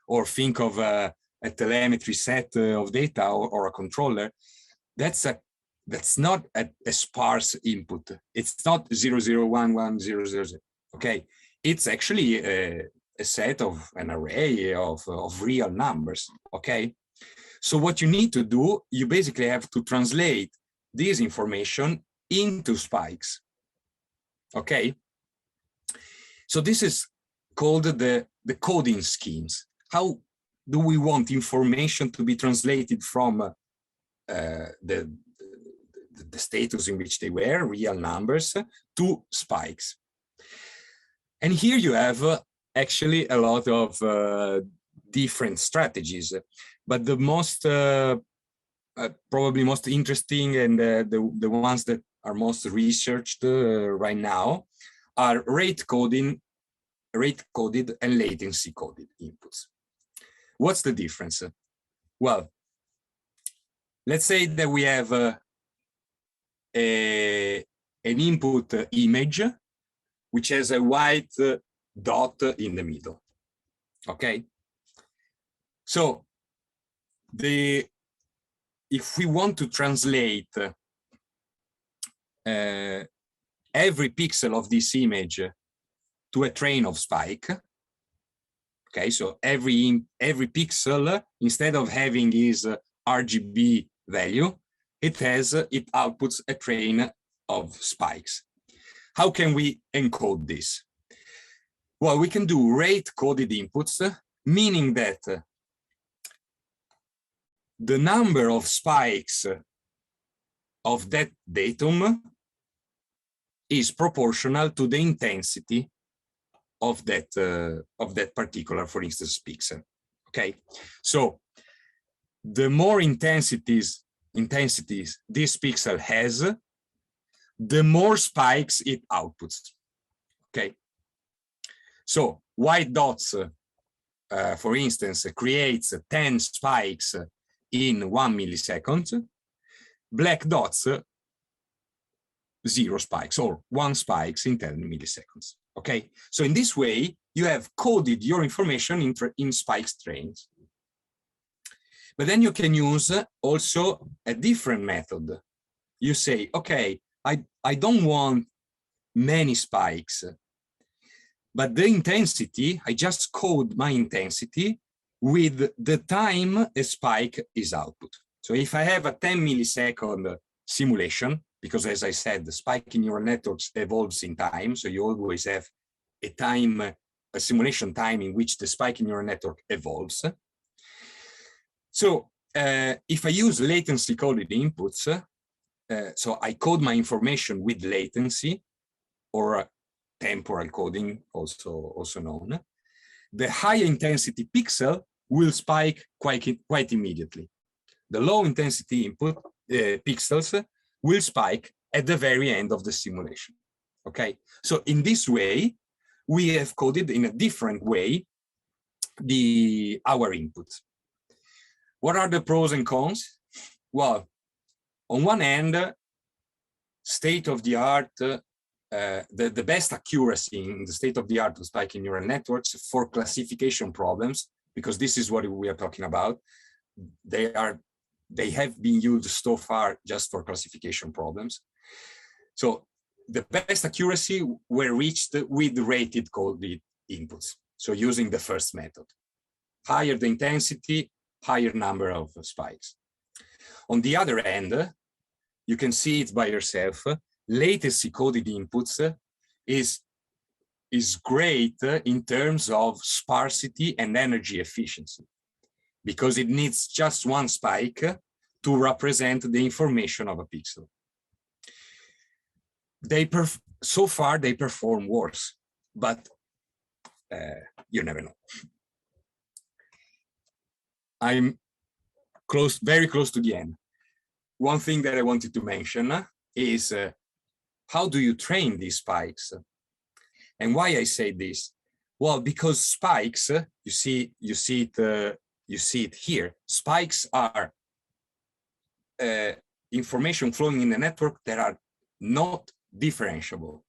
or think of a telemetry set of data, or a controller. That's not a sparse input. It's not 0, 0, 1, 1, 0, 0, 0. Okay, it's actually a set of an array of real numbers. Okay, so what you need to do, you basically have to translate this information into spikes. Okay, so this is called the coding schemes. How do we want information to be translated from the status in which they were, real numbers, to spikes? And here you have actually a lot of different strategies, but the most probably most interesting, and the ones that are most researched right now, are rate-coded and latency-coded inputs. What's the difference? Well, let's say that we have an input image which has a white dot in the middle. Okay, so if we want to translate every pixel of this image to a train of spike, okay, so every pixel, instead of having its RGB value, it outputs a train of spikes. How can we encode this? Well, we can do rate-coded inputs, meaning that the number of spikes of that datum is proportional to the intensity of that particular, for instance, pixel. Okay, so the more intensities this pixel has, the more spikes it outputs. Okay, so white dots, for instance, creates 10 spikes in 1 millisecond. Black dots, 0 spikes or 1 spikes in 10 milliseconds. Okay, so in this way, you have coded your information in spike strings. But then you can use also a different method. You say, okay, I don't want many spikes, but the intensity, I just code my intensity with the time a spike is output. So if I have a 10 millisecond simulation, because as I said, the spike in neural networks evolves in time, so you always have a simulation time in which the spike in neural network evolves. So if I use latency coded inputs, so I code my information with latency, or temporal coding, also known, the high intensity pixel will spike quite immediately. The low intensity input pixels will spike at the very end of the simulation. Okay, so in this way, we have coded in a different way our inputs. What are the pros and cons? Well, on one end, state of the art, the best accuracy in the state of the art of spiking neural networks for classification problems, because this is what we are talking about. They have been used so far just for classification problems. So the best accuracy were reached with rated coded inputs. So using the first method, higher the intensity, higher number of spikes. On the other hand, you can see it by yourself, latency coded inputs is great in terms of sparsity and energy efficiency, because it needs just one spike to represent the information of a pixel. So far they perform worse, but you never know. I'm very close to the end. One thing that I wanted to mention is how do you train these spikes? And why I say this? Well, because spikes, you see it here. Spikes are information flowing in the network that are not differentiable,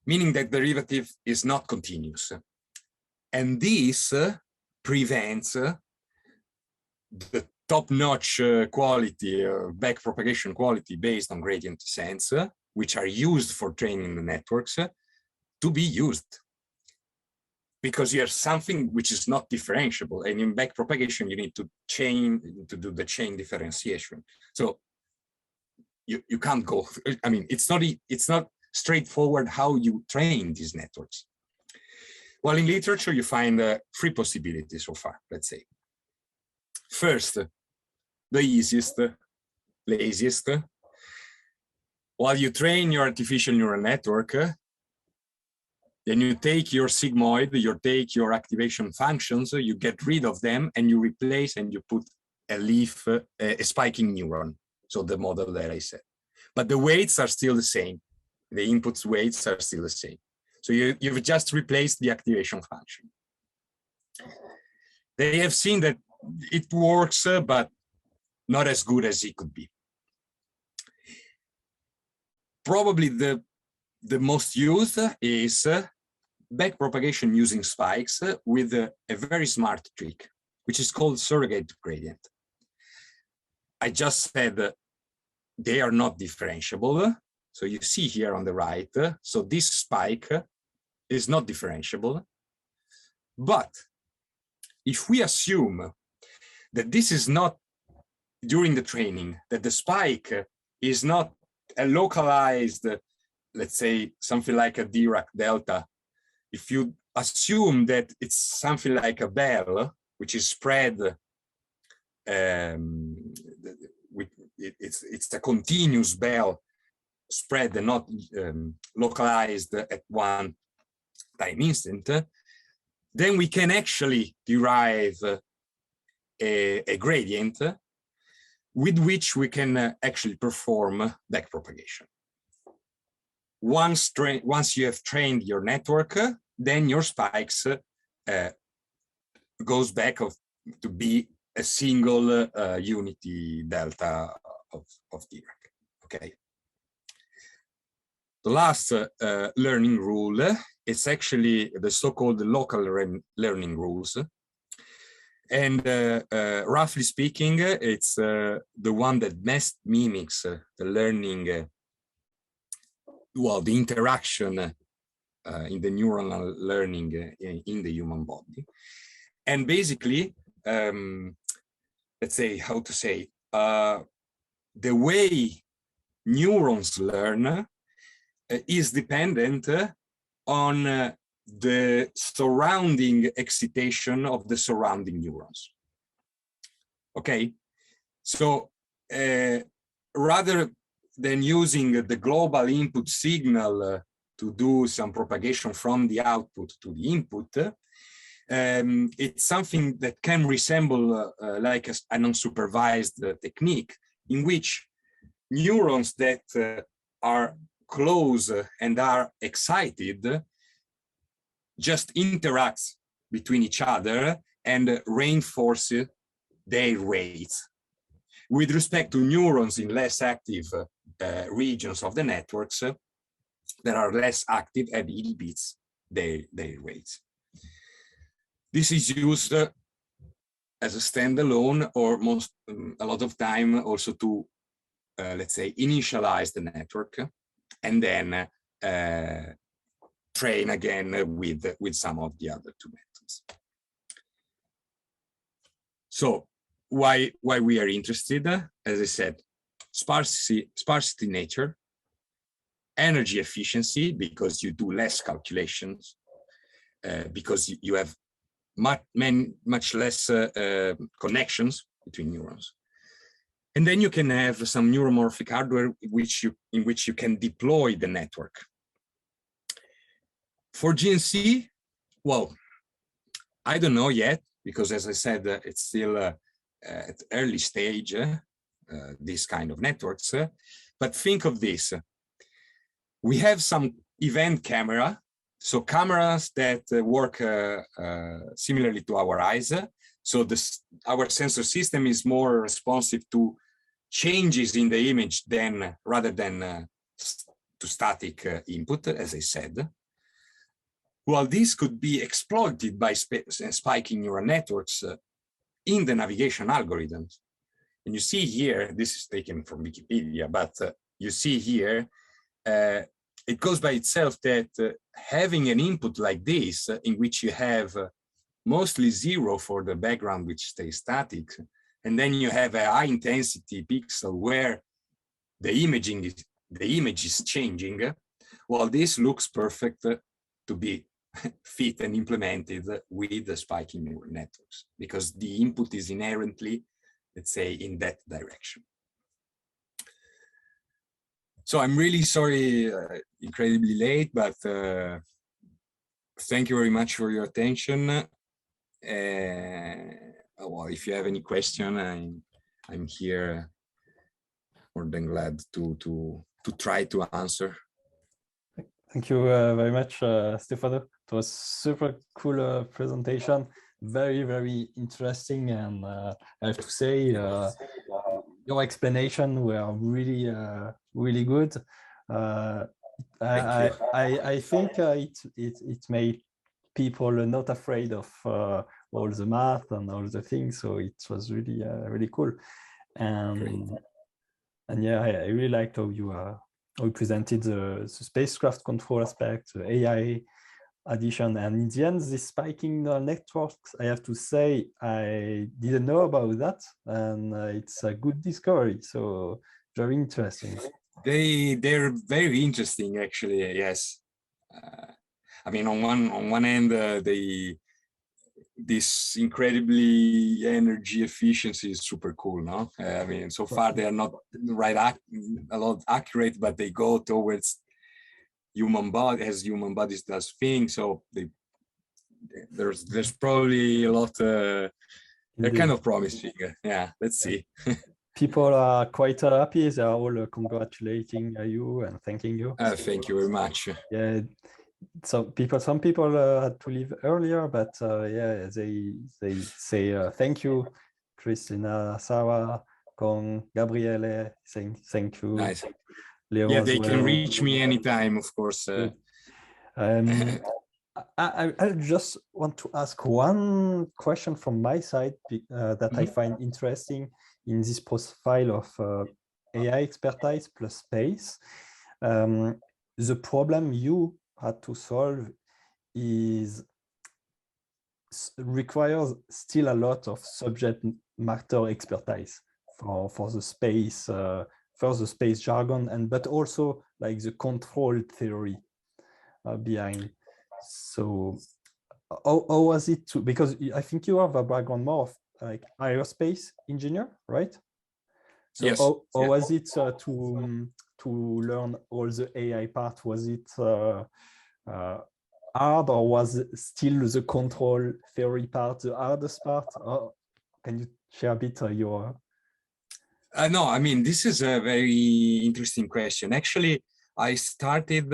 meaning that derivative is not continuous. And this prevents the top-notch quality, backpropagation quality based on gradient descents, which are used for training the networks, to be used. Because you have something which is not differentiable, and in backpropagation you need to do the chain differentiation. So you can't go. I mean, it's not straightforward how you train these networks. Well, in literature you find 3 possibilities so far. Let's say, first, the easiest, laziest. While you train your artificial neural network, then you take your sigmoid, you take your activation functions, you get rid of them, and you replace and you put a spiking neuron. So the model that I said. But the weights are still the same. The inputs weights are still the same. So you've just replaced the activation function. They have seen that it works, but not as good as it could be. Probably the most used is backpropagation using spikes with a very smart trick, which is called surrogate gradient. I just said they are not differentiable. So you see here on the right, so this spike is not differentiable. But if we assume that this is not during the training, that the spike is not a localized, let's say something like a Dirac delta, if you assume that it's something like a bell, which is spread, it's a continuous bell spread and not localized at one time instant, then we can actually derive a gradient with which we can actually perform backpropagation. Once you have trained your network, then your spikes goes back to be a single unity delta of Dirac. Okay. The last learning rule is actually the so-called local learning rules. And roughly speaking, it's the one that best mimics the learning, well, the interaction in the neuronal learning in the human body. And basically, let's say, how to say, the way neurons learn is dependent on the surrounding excitation of the surrounding neurons. Okay, so rather than using the global input signal to do some propagation from the output to the input, it's something that can resemble like an unsupervised technique in which neurons that are close and are excited just interact between each other and reinforce their weights. With respect to neurons in less active regions of the networks that are less active and inhibits their weights. This is used as a standalone or a lot of time also to, let's say, initialize the network and then train again with some of the other two methods. So why we are interested, as I said, sparsity nature, energy efficiency, because you do less calculations, because you have much less connections between neurons. And then you can have some neuromorphic hardware in which you can deploy the network. For GNC, well, I don't know yet, because as I said, it's still at early stage, this kind of networks. But think of this. We have some event camera, so cameras that work similarly to our eyes. So our sensor system is more responsive to changes in the image rather than to static input, as I said. Well, this could be exploited by spiking neural networks in the navigation algorithms. And you see here, this is taken from Wikipedia, but you see here, it goes by itself that having an input like this, in which you have mostly 0 for the background, which stays static, and then you have a high intensity pixel where the image is changing. Well, this looks perfect to be fit and implemented with the spiking neural networks, because the input is inherently, let's say, in that direction. So I'm really sorry, incredibly late, but thank you very much for your attention. Well, if you have any question, I'm here, more than glad to try to answer. Thank you very much, Stefano. It was super cool presentation, very, very interesting, and I have to say your explanation were really, really good. I think it made people not afraid of all the math and all the things, so it was really, really cool. And yeah, I really liked how you presented the spacecraft control aspect, the AI addition, and in the end, this spiking neural networks, I have to say, I didn't know about that, and it's a good discovery. So very interesting. They're very interesting, actually. Yes, I mean, on one end, this incredibly energy efficiency is super cool, no? I mean, so far they are not a lot accurate, but they go towards human body, as human bodies does things. So there's probably a lot. They're kind of promising. Yeah, let's see. People are quite happy. They are all congratulating you and thanking you. Thank you very much. Yeah, some people had to leave earlier, but yeah, they say thank you, Christina, Sarah, Con, Gabriele, thank you. Nice. Leo, yeah, they can reach me anytime, of course. I just want to ask one question from my side that I find interesting in this profile of AI expertise plus space. The problem you had to solve requires still a lot of subject matter expertise for the space, for the space jargon, but also like the control theory behind. So how was it to, because I think you have a background more of like aerospace engineer, right? So yes. how was it to learn all the AI part? Was it hard, or was still the control theory part the hardest part? Can you share a bit your? No, I mean, this is a very interesting question. Actually, I started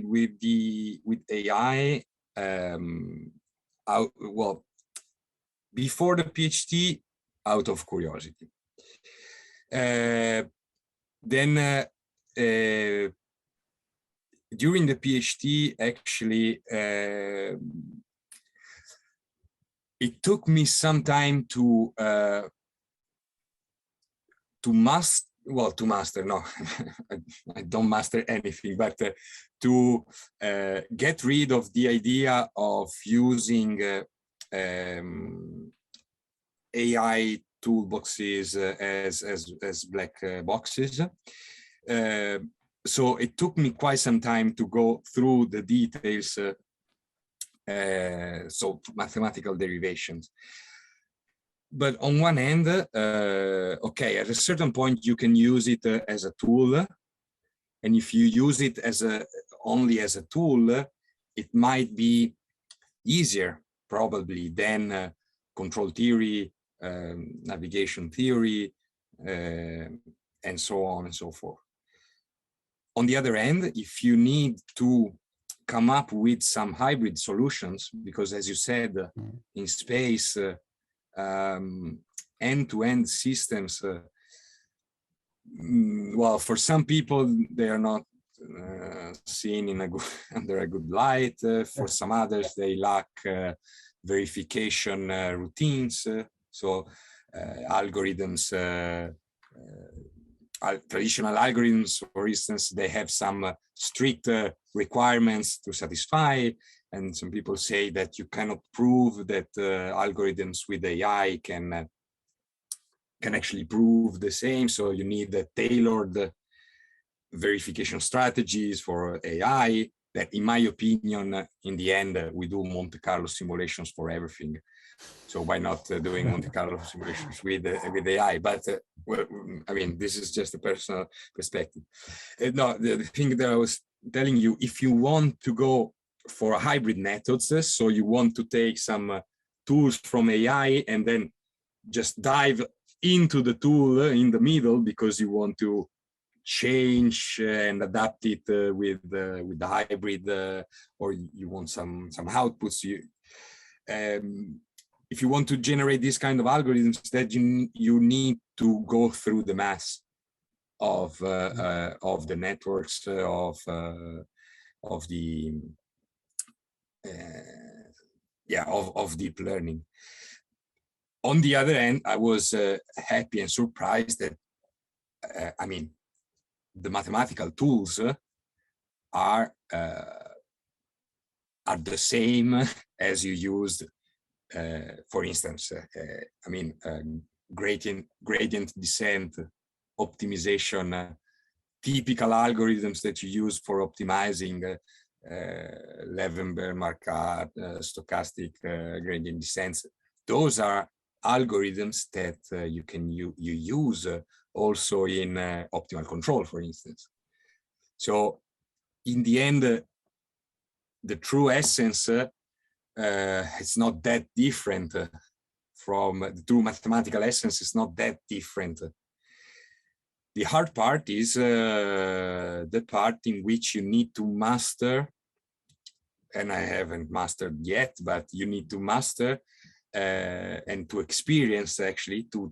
with AI well, before the PhD, out of curiosity. Then during the PhD, actually, it took me some time to master. No, I don't master anything, but to get rid of the idea of using AI toolboxes as black boxes. So it took me quite some time to go through the details, so mathematical derivations. But on one hand, okay, at a certain point you can use it as a tool, and if you use it only as a tool, it might be easier probably than control theory, navigation theory, and so on and so forth. On the other hand, if you need to come up with some hybrid solutions, because as you said, in space, end-to-end systems, well, for some people, they are not seen in under a good light. For some others, they lack verification routines. So algorithms, traditional algorithms, for instance, they have some strict requirements to satisfy. And some people say that you cannot prove that algorithms with AI can actually prove the same. So you need tailored verification strategies for AI that, in my opinion, in the end, we do Monte Carlo simulations for everything. So why not doing Monte Carlo simulations with AI? But well, I mean, this is just a personal perspective. No, the thing that I was telling you, if you want to go for hybrid methods, so you want to take some tools from AI and then just dive into the tool in the middle because you want to change and adapt it with the hybrid, or you want some outputs. If you want to generate this kind of algorithms, that you need to go through the mass of the networks of the of deep learning. On the other hand, I was happy and surprised that I mean, the mathematical tools are the same as you used, for instance, I mean, gradient descent optimization, typical algorithms that you use for optimizing Levenberg-Marquardt, stochastic gradient descents. Those are algorithms that you use also in optimal control, for instance. So in the end, the true essence it's not that different from the true mathematical essence. Is not that different. The hard part is the part in which you need to master, and I haven't mastered yet, but you need to master and to experience, actually, to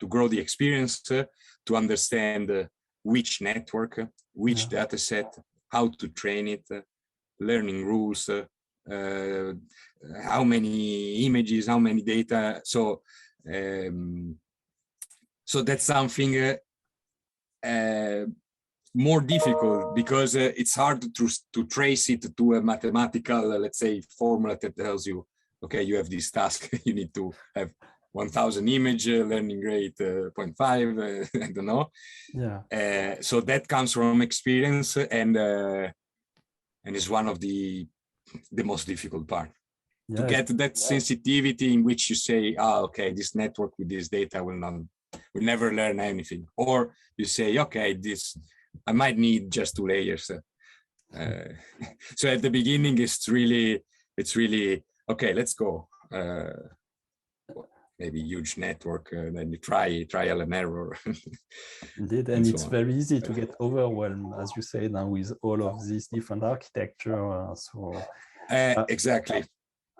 grow the experience, to understand which network, which data set, how to train it, learning rules, how many images, how many data. So so that's something more difficult, because it's hard to trace it to a mathematical, let's say, formula that tells you, okay, you have this task, you need to have 1000 image, learning rate 0.5, I don't know. Yeah. So that comes from experience, and is one of the most difficult part. To get that sensitivity in which you say, okay, this network with this data will never learn anything, or you say, okay, I might need just 2 layers. So at the beginning, it's really okay. Let's go. Maybe huge network, then you trial and error. Indeed, and it's very easy to get overwhelmed, as you say, now with all of these different architecture. Exactly.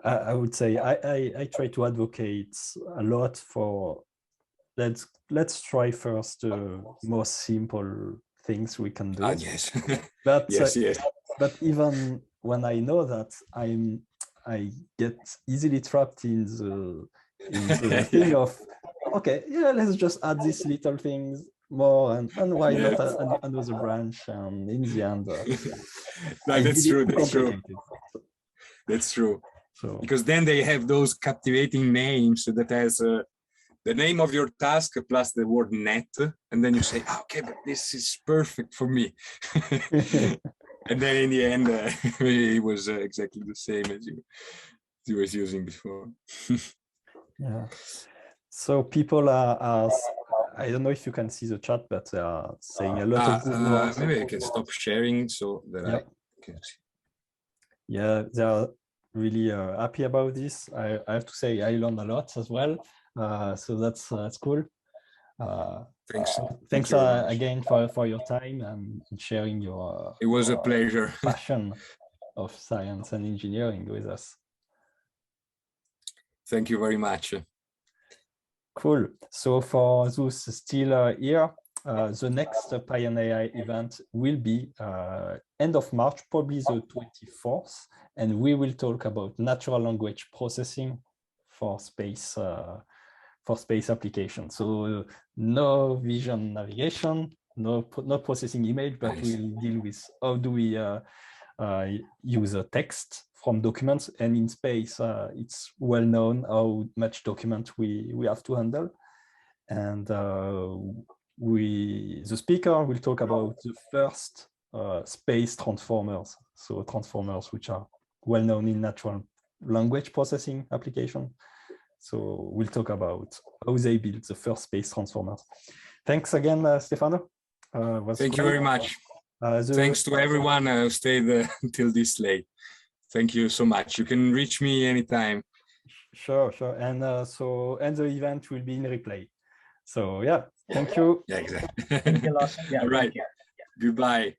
I would say I try to advocate a lot for let's try first the most simple things we can do. Yes. But yes. But even when I know that, I get easily trapped in the thing of, okay, let's just add these little things more, and why not another branch, and in the end, no, that's true. That's true. So, because then they have those captivating names that has the name of your task plus the word net, and then you say, okay, but this is perfect for me. And then in the end, it was exactly the same as you was using before. Yeah. So people are, I don't know if you can see the chat, but they are saying a lot of good words. Maybe I can stop sharing so that I can see. Yeah, they are really happy about this. I have to say I learned a lot as well. So that's cool. Thanks again for your time and sharing your it was a pleasure passion of science and engineering with us. Thank you very much. Cool. So for those still here, the next PyNAI event will be end of March, probably the 24th, and we will talk about natural language processing for space applications. So no vision navigation, no processing image, but we'll deal with how do we use a text from documents, and in space it's well known how much document we have to handle. And the speaker will talk about the first space transformers, so transformers which are well known in natural language processing application. So we'll talk about how they built the first space transformers. Thanks again, Stefano. Thank you very much. Thanks to everyone who stayed until this late. Thank you so much. You can reach me anytime. Sure. And the event will be in replay. So yeah, thank you. Yeah, exactly. Thank you a lot. Yeah, all right. Goodbye.